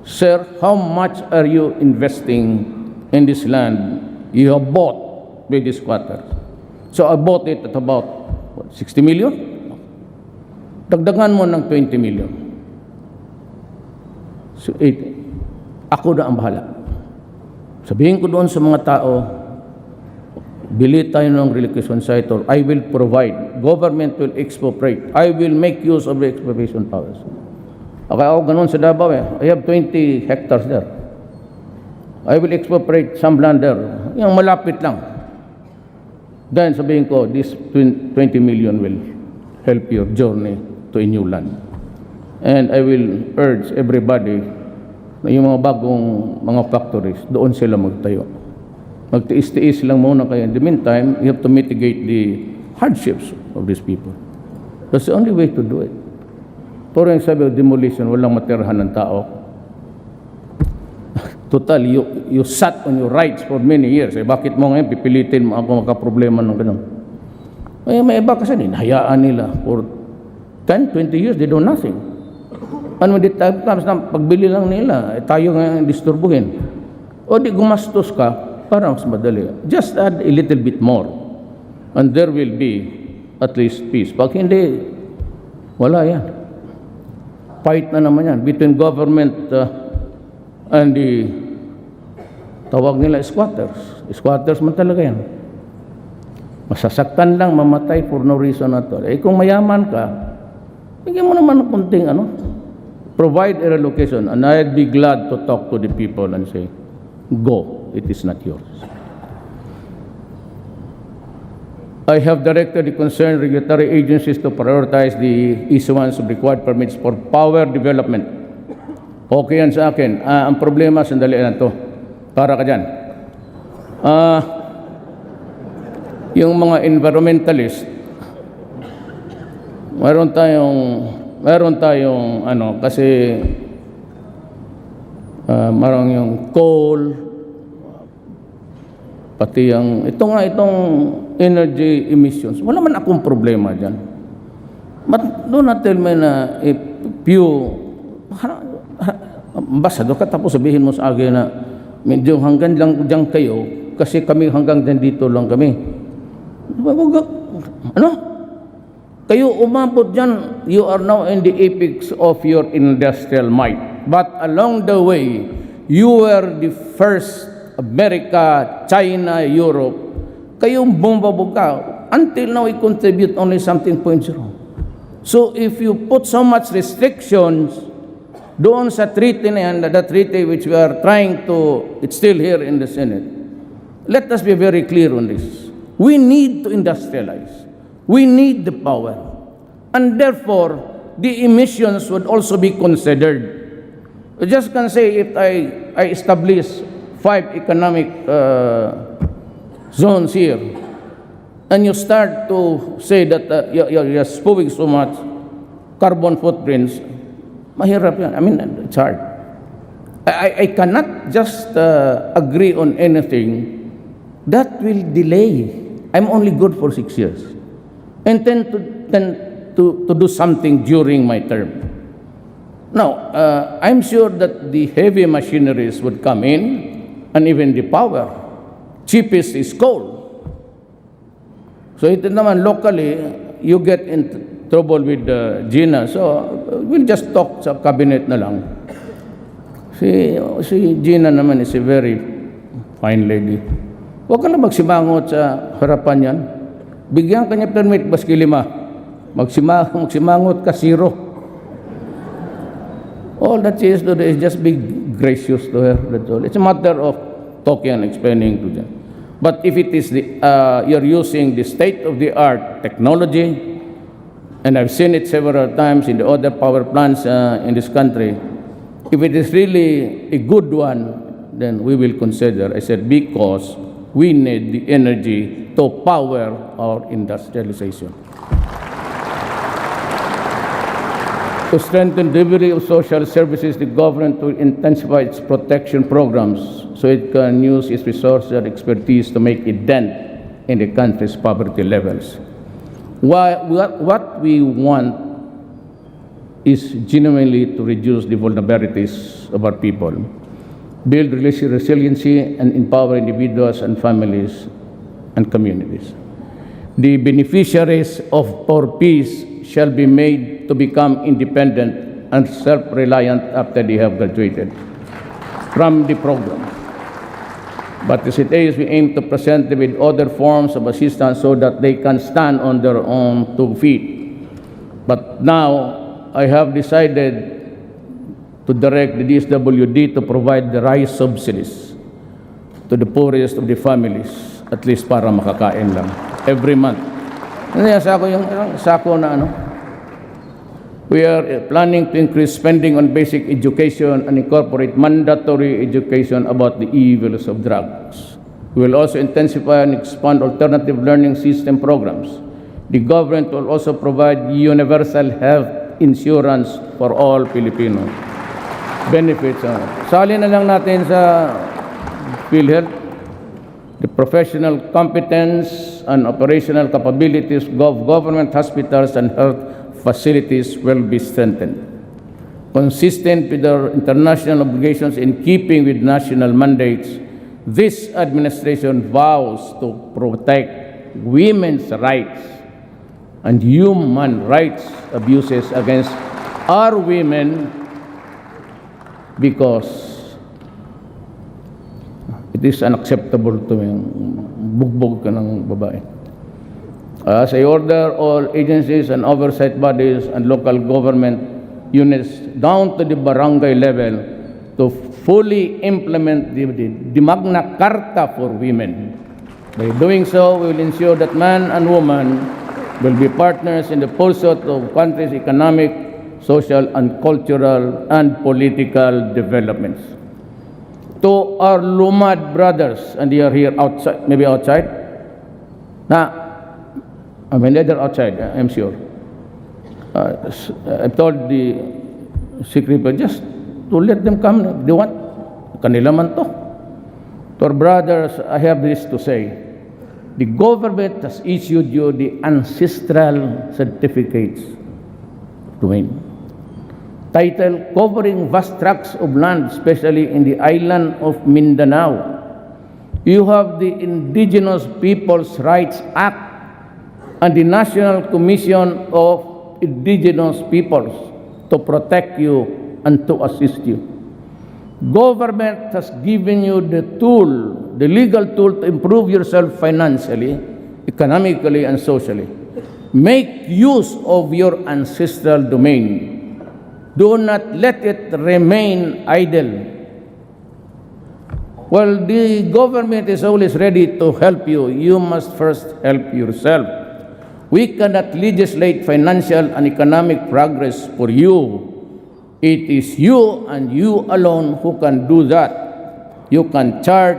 Sir, how much are you investing in this land you have bought with the squatters? So I bought it at about, 60 million? Dagdagan mo ng 20 million. So 80. Ako na ang bahala. Sabihin ko doon sa mga tao, bili tayo ng relocation site or I will provide. Government will expropriate. I will make use of the expropriation powers. Okay, ako ganun sa Davao eh. I have 20 hectares there. I will expropriate some land there. Yung malapit lang. Then sabihin ko, this 20 million will help your journey to a new land. And I will urge everybody na yung mga bagong mga factories, doon sila magtayo. Magtiis-tiis lang muna kayo. In the meantime, you have to mitigate the hardships of these people. That's the only way to do it. Pero yung sabi of demolition, walang matirahan ng tao. Total, you sat on your rights for many years. Eh, bakit mo ngayon pipilitin mo ako makaproblema ng ganun? Eh, may iba kasi hinahayaan nila for 10, 20 years, they do nothing. And when the time comes na pagbili lang nila, eh, tayo ngayon disturbuhin. O di gumastos ka, para mas madali. Just add a little bit more. And there will be at least peace. Pag hindi, wala yan. Fight na naman yan between government and the tawag nila squatters. Squatters man talaga yan. Masasaktan lang, mamatay for no reason at all. Eh kung mayaman ka, bigyan mo naman ng kunting provide a relocation, and I'd be glad to talk to the people and say, go, it is not yours. I have directed the concerned regulatory agencies to prioritize the issuance of required permits for power development. Okay yan sa akin. Ang problema, sandali lang to. Para ka dyan. Yung mga environmentalist, meron tayong kasi marang yung coal, pati itong energy emissions. Wala man akong problema dyan. But do not tell me na if you ambassador ka tapos sabihin mo sa akin na medyo hanggang lang dyan kayo kasi kami hanggang dito lang kami. Kayo umabot dyan, you are now in the apex of your industrial might. But along the way, you were the first America, China, Europe, kayong bumbabog ka. Until now, we contribute only something 0.0. So if you put so much restrictions, Doon sa treaty na yan, the treaty which we are trying to, it's still here in the Senate. Let us be very clear on this. We need to industrialize. We need the power. And therefore, the emissions would also be considered. You just can say if I establish 5 economic zones here, and you start to say that you're spewing so much carbon footprints, mahirap yan. I mean, it's hard. I cannot just agree on anything that will delay. I'm only good for 6 years. And then to do something during my term. Now, I'm sure that the heavy machineries would come in, and even the power. Cheapest is coal. So ito naman, locally, you get in trouble with Gina. So we'll just talk sa cabinet na lang. Si Gina naman is a very fine lady. Huwag ka na magsimangot sa harapan yan. Bigyan ka niya permit, baski 5. Magsimangot ka 0. All that she is to do is just be gracious to her. That's all. It's a matter of talking and explaining to them. But if it is you're using the state-of-the-art technology, and I've seen it several times in the other power plants in this country, if it is really a good one, then we will consider. I said, because we need the energy to power our industrialization. To strengthen delivery of social services, the government will intensify its protection programs so it can use its resources and expertise to make a dent in the country's poverty levels. What we want is genuinely to reduce the vulnerabilities of our people, build resiliency, and empower individuals and families and communities. The beneficiaries of our peace shall be made to become independent and self-reliant after they have graduated from the program. But as it is, we aim to present them with other forms of assistance so that they can stand on their own 2 feet. But now, I have decided to direct the DSWD to provide the rice subsidies to the poorest of the families, at least para makakain lang, every month. Sako na ano. We are planning to increase spending on basic education and incorporate mandatory education about the evils of drugs. We will also intensify and expand alternative learning system programs. The government will also provide universal health insurance for all Filipinos. Benefits. Sali na lang natin sa PhilHealth. The professional competence and operational capabilities of government hospitals and health facilities will be strengthened. Consistent with our international obligations in keeping with national mandates, this administration vows to protect women's rights and human rights abuses against our women because it is unacceptable to bugbog ka ng babae. As I order all agencies and oversight bodies and local government units down to the barangay level to fully implement the Magna Carta for women. By doing so, we will ensure that man and woman will be partners in the pursuit of country's economic, social, and cultural and political developments. To our Lumad brothers, and they are here outside, maybe outside. I mean, they're outside, I'm sure. I told the secretary just to let them come if they want. Kanila man to. To our brothers, I have this to say. The government has issued you the ancestral certificates to win. Title, covering vast tracts of land, especially in the island of Mindanao. You have the Indigenous Peoples' Rights Act and the National Commission of Indigenous Peoples to protect you and to assist you. Government has given you the tool, the legal tool to improve yourself financially, economically, and socially. Make use of your ancestral domain. Do not let it remain idle. While the government is always ready to help you, you must first help yourself. We cannot legislate financial and economic progress for you. It is you and you alone who can do that. You can chart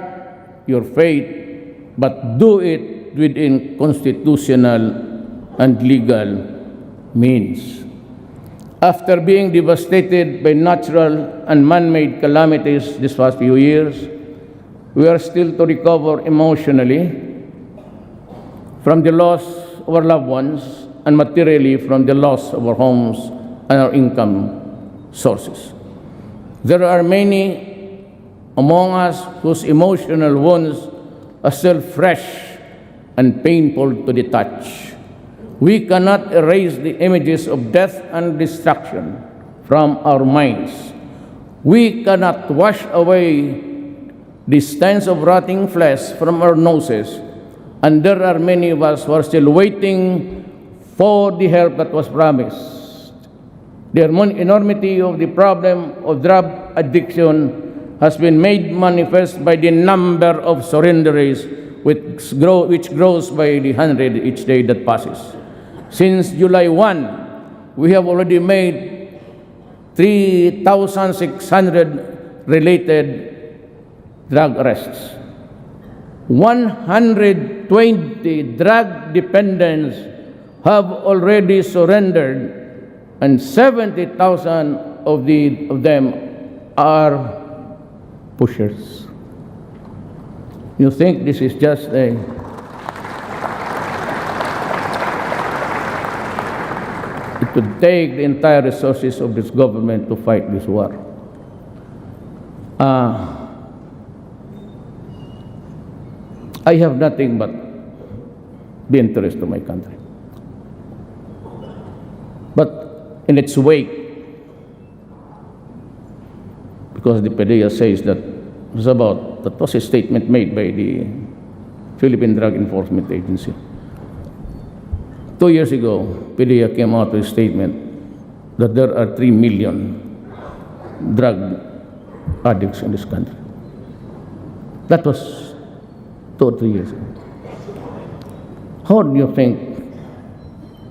your fate, but do it within constitutional and legal means. After being devastated by natural and man-made calamities this past few years, we are still to recover emotionally from the loss of our loved ones and materially from the loss of our homes and our income sources. There are many among us whose emotional wounds are still fresh and painful to the touch. We cannot erase the images of death and destruction from our minds. We cannot wash away the stench of rotting flesh from our noses, and there are many of us who are still waiting for the help that was promised. The enormity of the problem of drug addiction has been made manifest by the number of surrenderies which grows by the hundred each day that passes. Since July 1, we have already made 3,600 related drug arrests. 120 drug dependents have already surrendered, and 70,000 of them are pushers. You think this is just a it would take the entire resources of this government to fight this war. I have nothing but the interest of my country. But in its wake, because the PDEA says that that was a statement made by the Philippine Drug Enforcement Agency. 2 years ago, PDEA came out with a statement that there are 3 million drug addicts in this country. That was 2 or 3 years ago. How do you think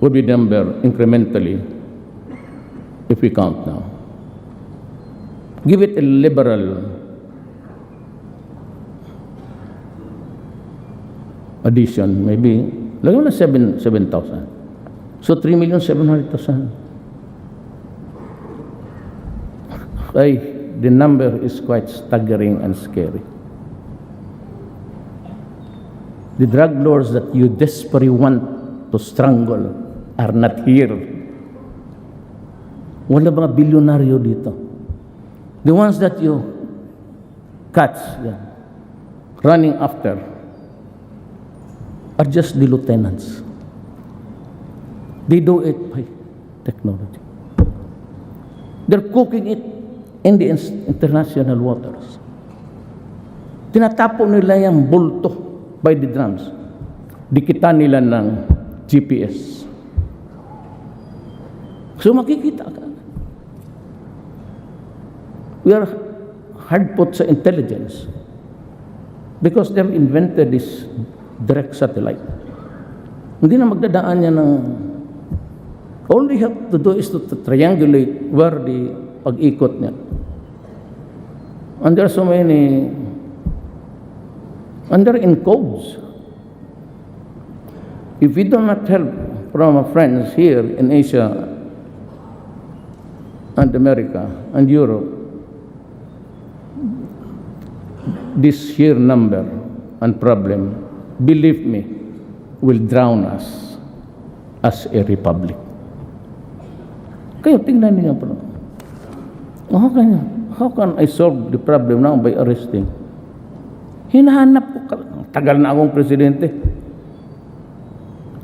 would be the number incrementally if we count now? Give it a liberal addition, maybe, lagyan mo na 7,000. So 3,700,000. The number is quite staggering and scary. The drug lords that you desperately want to strangle are not here. Wala mga bilyonaryo dito. The ones that you catch running after are just the lieutenants. They do it by technology. They're cooking it in the international waters. Tinatapo nila yung bulto by the drums. Dikitan nila ng GPS. So makikita ka. We are hard put sa intelligence because they've invented this direct satellite. Hindi na magdadaan niya ng... All they have to do is to triangulate where the pag-ikot niya. And there are so many... And they're in codes. If we do not help from our friends here in Asia and America and Europe, this sheer number and problem, believe me, will drown us as a republic. Kayo, tingnan niyo po. How can I solve the problem now by arresting? Hinahanap ko, tagal na akong presidente.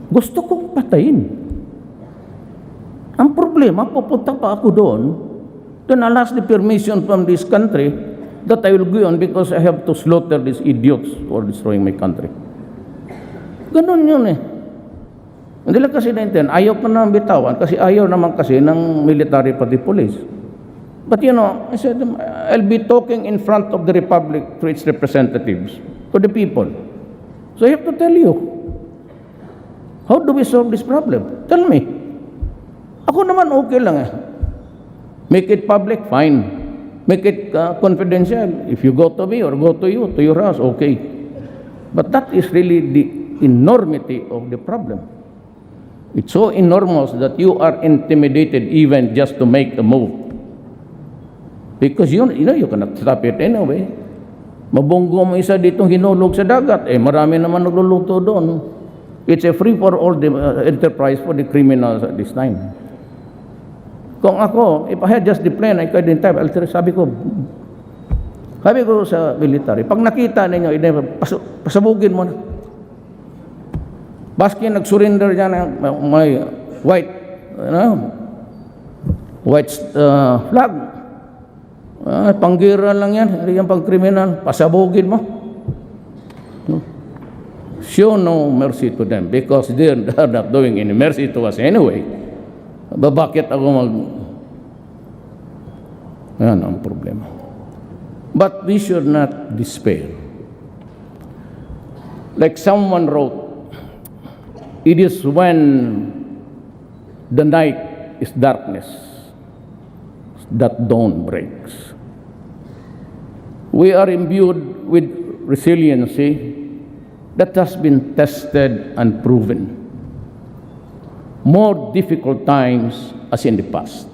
Gusto kong patayin. Ang problema, pupunta pa ako doon, then I'll ask the permission from this country that I will go on because I have to slaughter these idiots who are destroying my country. Ganun yun eh. Hindi lang kasi naintindihan, ayaw pa naman bitawan kasi ayaw naman kasi ng military pati police. But you know, I said, I'll be talking in front of the Republic to its representatives, to the people. So I have to tell you, how do we solve this problem? Tell me. Ako naman okay lang eh. Make it public, fine. Make it confidential. If you go to me or go to you, to your house, okay. But that is really the enormity of the problem. It's so enormous that you are intimidated even just to make a move. Because you know you cannot stop it anyway. Mabunggo mo isa ditong hinulog sa dagat, marami naman nagluluto doon. It's a free-for-all enterprise for the criminals at this time. Kung ako, if I had just the plan, I couldn't have, sabi ko sa military, pag nakita ninyo, pasabugin mo na. Baski nag-surrender niya ng may white flag. Panggira lang yan, hindi yan pang kriminal. Pasabugin mo. Show no mercy to them because they are not doing any mercy to us anyway. Bakit ako yan ang problema. But we should not despair. Like someone wrote, it is when the night is darkness that dawn breaks. We are imbued with resiliency that has been tested and proven. More difficult times as in the past.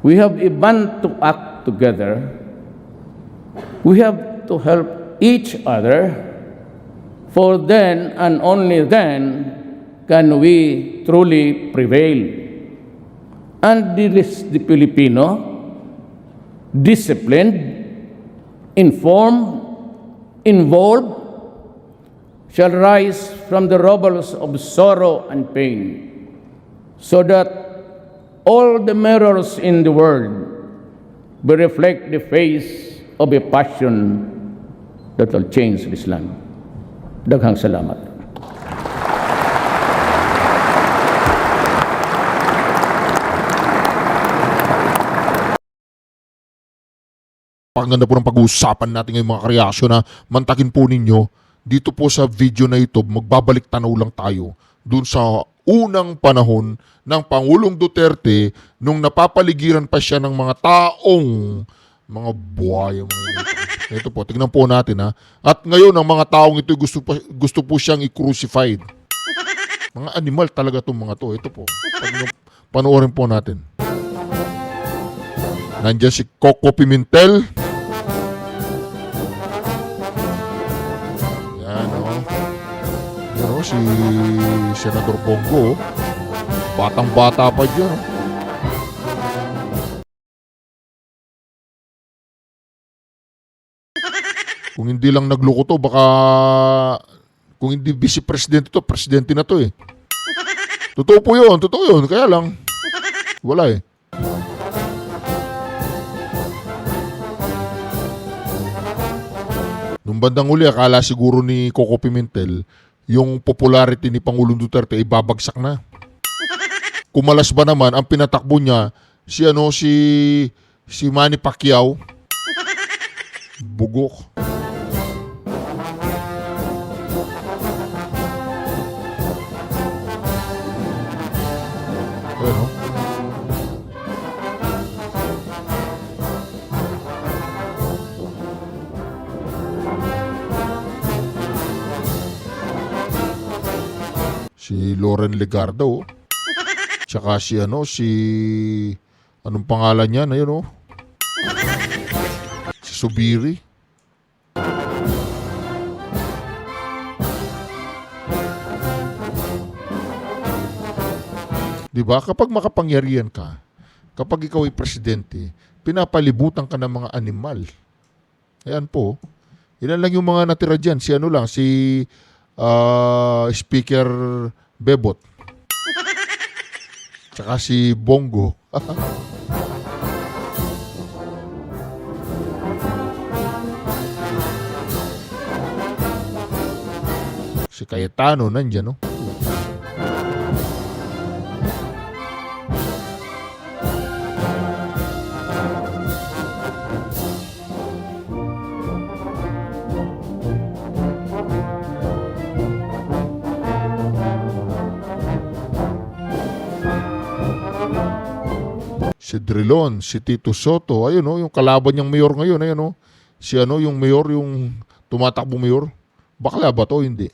We have a bond to act together. We have to help each other, for then and only then can we truly prevail. And the Filipino, disciplined, informed, involved, shall rise from the rubbles of sorrow and pain, so that all the mirrors in the world will reflect the face of a passion that will change this land. Daghang salamat. Pakinggan na po ng pag-uusapan natin ngayong mga kareaksyon na mantakin po ninyo. Dito po sa video na ito, magbabalik tanaw lang tayo dun sa unang panahon ng Pangulong Duterte nung napapaligiran pa siya ng mga taong mga buhaya. Ito po, tingnan po natin ha. At ngayon, ang mga taong ito gusto po siyang i-crucified. Mga animal talaga itong mga to. Ito po, panoorin po natin. Nandiyan si Coco Pimentel. Si Senador Bongo, batang-bata pa dyan. Kung hindi lang nagloko to, baka kung hindi vice-president to, presidente na to eh. Totoo po yun, kaya lang wala eh. Nung bandang uli, akala siguro ni Coco Pimentel yung popularity ni Pangulong Duterte ay babagsak na. Kumalas ba naman, ang pinatakbo niya, si Manny Pacquiao, bugok. Ano? Si Loren Legarda, tsaka anong pangalan niya, ayun si Subiri. Diba? Kapag makapangyarihan ka, kapag ikaw ay presidente, pinapalibutan ka ng mga animal. Ayan po. Ilan lang yung mga natira dyan. Si Speaker Bebot. Tsaka si Bongo. Si Cayetano nandyan, no? Si Drilon, si Tito Soto, ayun yung kalaban niyang mayor ngayon, ayun si yung mayor, yung tumatakbo mayor. Bakla ba to? Hindi.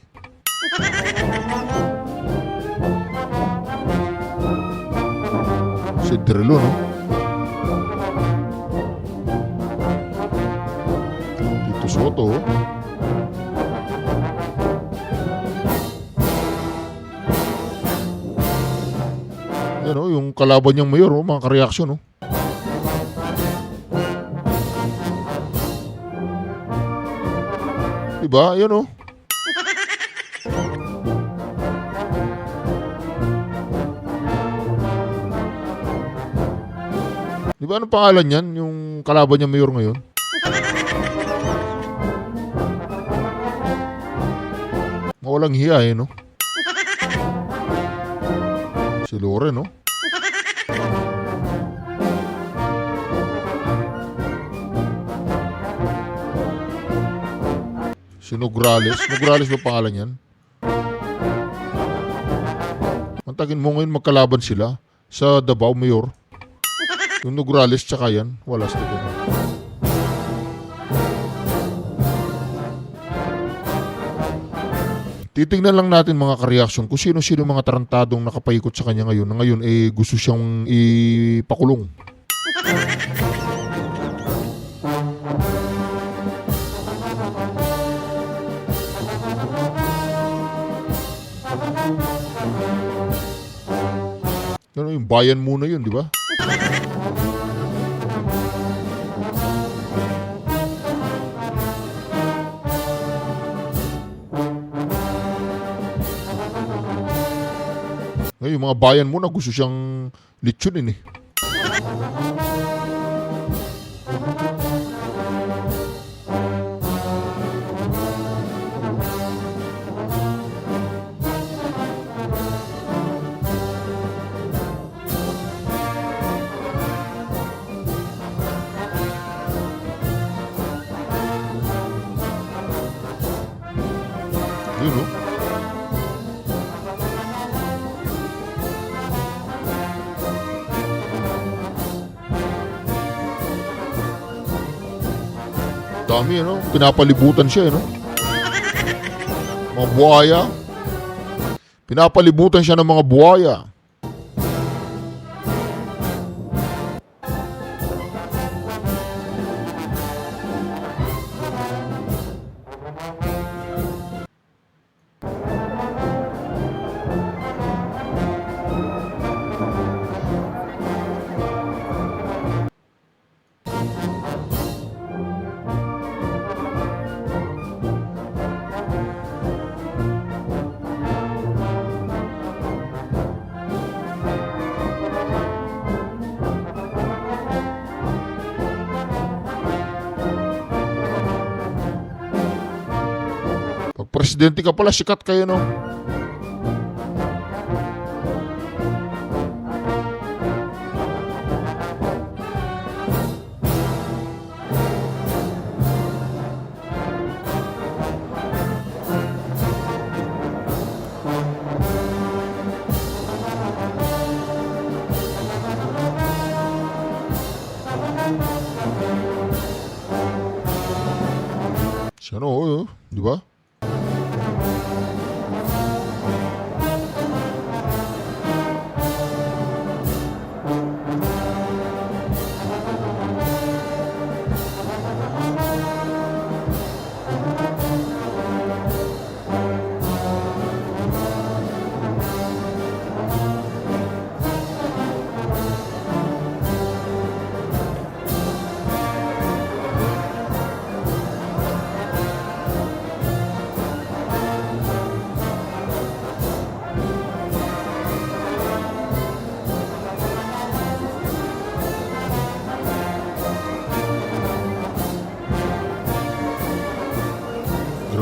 Si Drilon, Tito Soto, yung kalaban niyang mayor, mga kareaksyon, Diba? Ayun, Diba, anong pangalan yan? Yung kalaban niyang mayor ngayon? Mawalang hiya, Si Loren, Si Nograles. Nograles ba pangalan yan? Mantagin mo ngayon magkalaban sila sa Davao Mayor. Yung Nograles tsaka yan. Wala sa tigil. Titingnan lang natin mga kareaksyon kung sino-sino mga tarantadong nakapaikot sa kanya ngayon na ngayon gusto siyang ipakulong. Yung bayan muna yun, di ba? Ngayon, yung mga bayan muna gusto siyang litsunin Yun, dami, pinapalibutan siya, Mga buhaya. Pinapalibutan siya ng mga buhaya. Presidente ka pala, sikat kayo, Siya, di ba?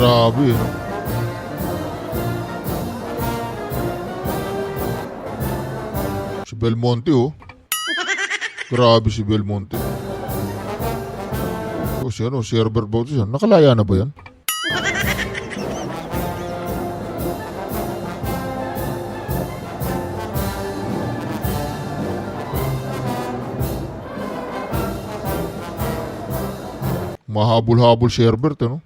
Grabe, Si Belmonte, Grabe si Belmonte. Si Herbert Bautista. Nakalaya na ba yan? Mahabol-habol si Herbert, ano?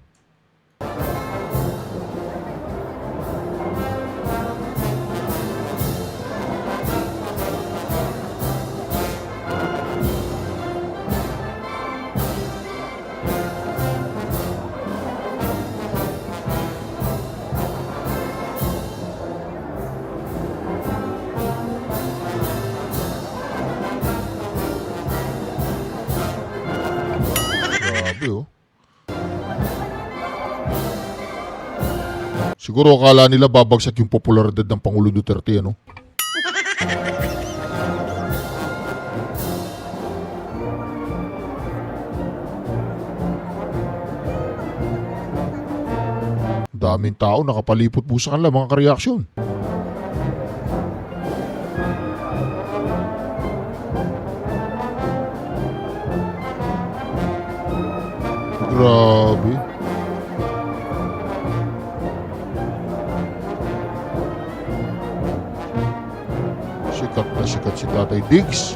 Grabe, oh. Siguro akala nila babagsak yung popularidad ng Pangulo Duterte, ano? Daming tao nakapalipot po sa kanila, mga kareaksyon. Grabe. Sikat na sikat si Tatay Diggs.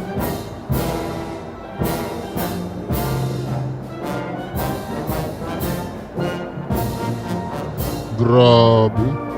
Grabe.